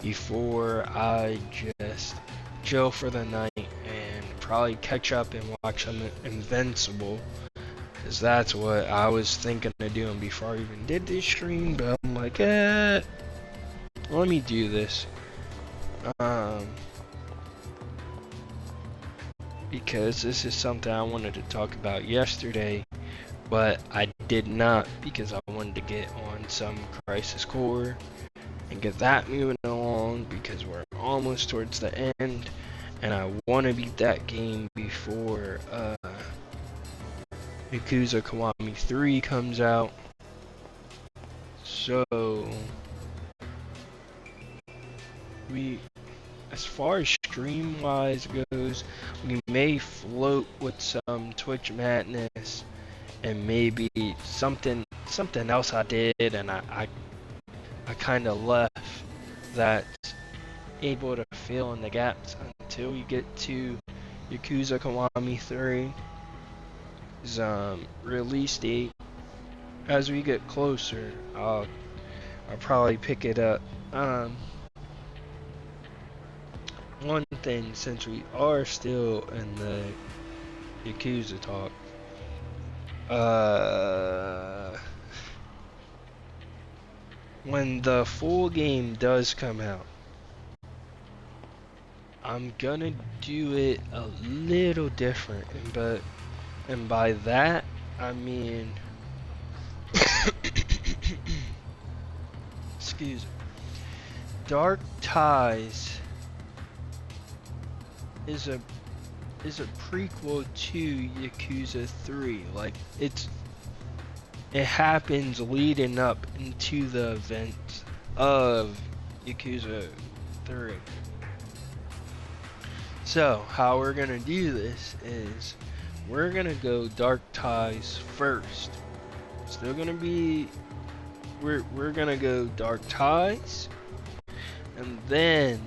before I just chill for the night and probably catch up and watch some Invincible, because that's what I was thinking of doing before I even did this stream. But I'm like, let me do this, because this is something I wanted to talk about yesterday, but I did not, because I wanted to get on some Crisis Core and get that moving along, because we're almost towards the end and I want to beat that game before Yakuza Kiwami 3 comes out. So as far as stream wise goes, we may float with some Twitch madness and maybe something else I did and I kind of left that's able to fill in the gaps until we get to Yakuza Kiwami 3's release date. As we get closer, I'll probably pick it up. One thing, since we are still in the Yakuza talk, when the full game does come out, I'm gonna do it a little different, and by that I mean excuse me, Dark Ties is a prequel to Yakuza 3. Like, it happens leading up into the events of Yakuza 3. So, how we're gonna do this is we're gonna go Dark Ties first. Still gonna be we're gonna go Dark Ties, and then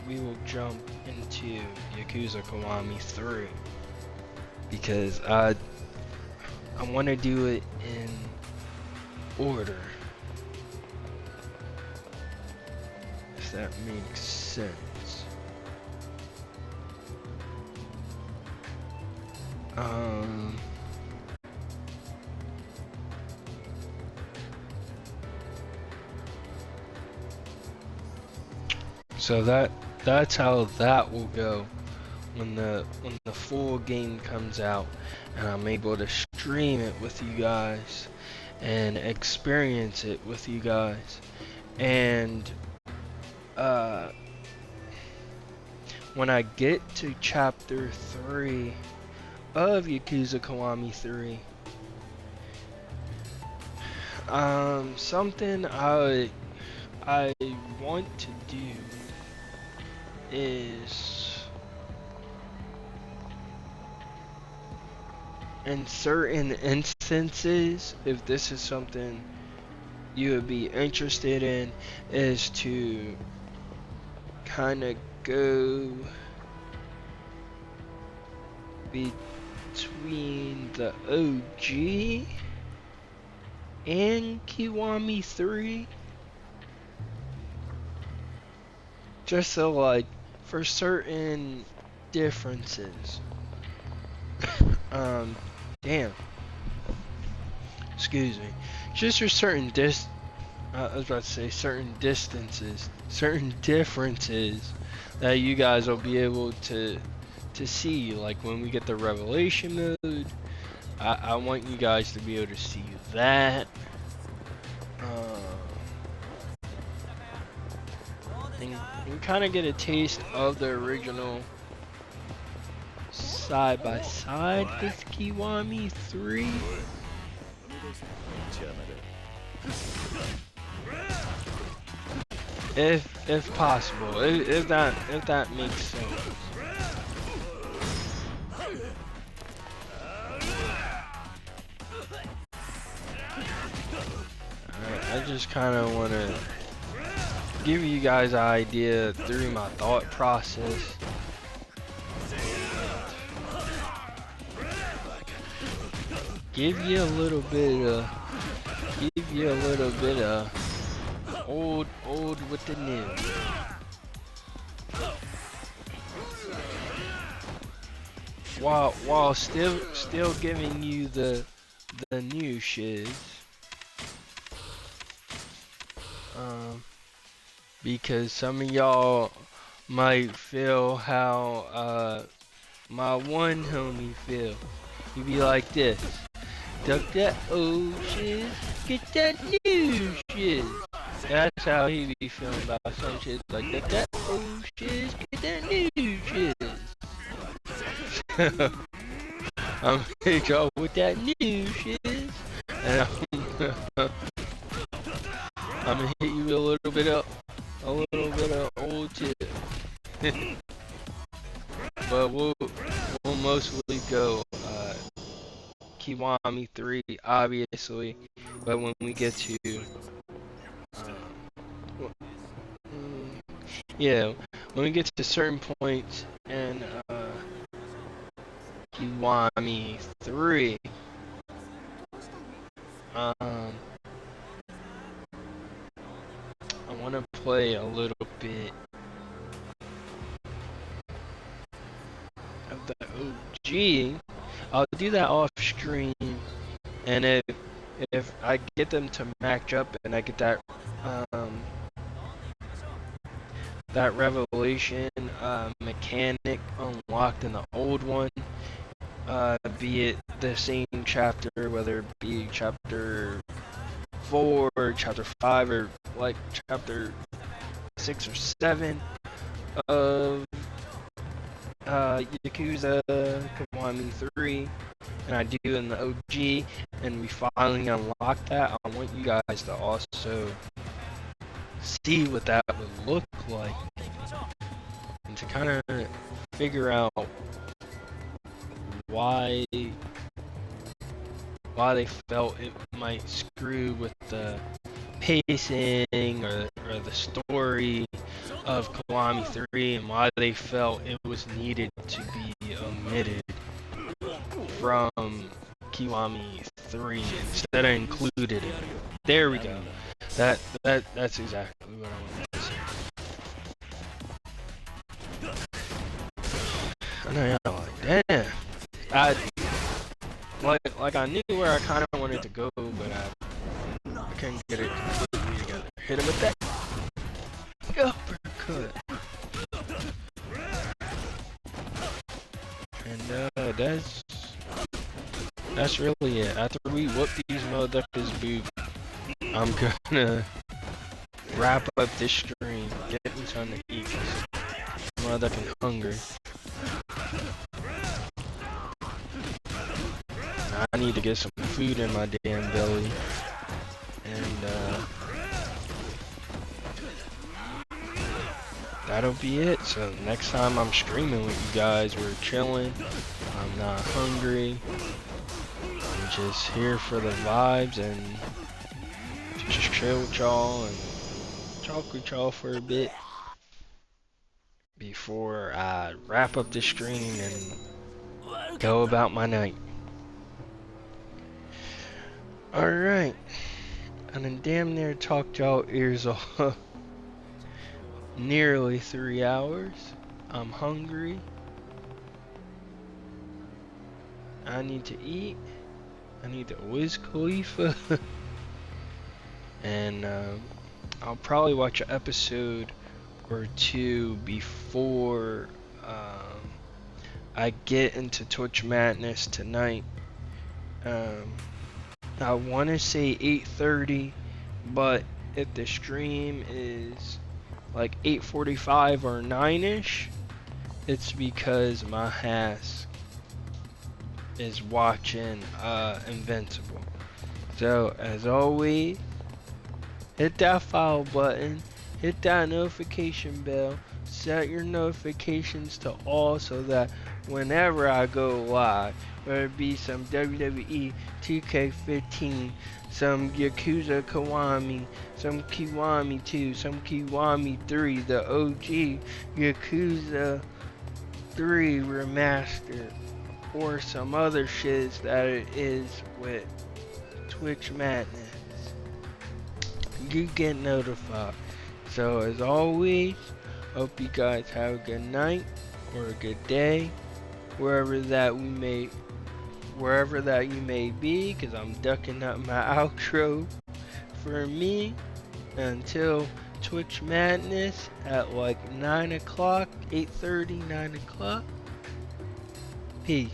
we will jump into Yakuza Kiwami 3, because I want to do it in order, if that makes sense. So that's how that will go when the full game comes out and I'm able to stream it with you guys and experience it with you guys. And when I get to chapter 3 of Yakuza Kiwami 3, something I want to do is, in certain instances, if this is something you would be interested in, is to kind of go between the OG and Kiwami 3, just so, like, for certain differences. Damn. Excuse me. Just for certain I was about to say certain distances, certain differences that you guys will be able to see. Like when we get the revelation mode, I want you guys to be able to see that. And kind of get a taste of the original side by side with Kiwami 3. If possible, if that makes sense. I just kind of want to give you guys an idea through my thought process. Give you a little bit of old with the new. While still giving you the new shiz. Because some of y'all might feel how my one homie feel. He be like this. Duck that old shiz, get that new shiz. That's how he be feeling about some shit. Like, duck that old shiz, get that new shiz. I'm hit y'all with that new shiz. And I'm gonna hit you with a little bit of old shit. But we'll mostly go Kiwami 3, obviously. But when we get to yeah, when we get to certain points in Kiwami 3, I want to play a little bit of the OG. I'll do that off stream, and if I get them to match up and I get that that revelation mechanic unlocked in the old one, be it the same chapter, whether it be chapter 4, chapter 5, or like chapter 6 or 7 of Yakuza Kiwami 3, and I do in the OG, and we finally unlock that. I want you guys to also see what that would look like, and to kind of figure out why they felt it might screw with the pacing or the story of Kiwami 3, and why they felt it was needed to be omitted from Kiwami 3 instead of included in it. There we go. That's exactly what I wanted to say. I know y'all like, damn. I knew where I kind of wanted to go, but I couldn't get it completely together. Hit him with that uppercut. And that's really it. After we whoop these motherfuckers' boot, I'm gonna wrap up this stream, get me something to eat, 'cause I'm motherfucking hungry. I need to get some food in my damn belly, and that'll be it. So next time I'm streaming with you guys, we're chilling. I'm not hungry. I'm just here for the vibes and just chill with y'all and talk with y'all for a bit before I wrap up the stream and go about my night. Alright, and then damn near talked y'all ears off. Nearly 3 hours. I'm hungry. I need to eat. I need to Wiz Khalifa. And I'll probably watch an episode or two before I get into Twitch Madness tonight. I want to say 8:30, but if the stream is like 8:45 or 9ish, it's because my ass is watching Invincible. So as always, hit that follow button, hit that notification bell, set your notifications to all so that whenever I go live, whether it be some WWE 2K15, some Yakuza Kiwami, some Kiwami 2, some Kiwami 3, the OG Yakuza 3 remastered, or some other shits that it is with Twitch Madness, you get notified. So as always, hope you guys have a good night or a good day, wherever that you may be, because I'm ducking up my outro for me until Twitch Madness at like 9 o'clock, 8:30, 9 o'clock. Peace.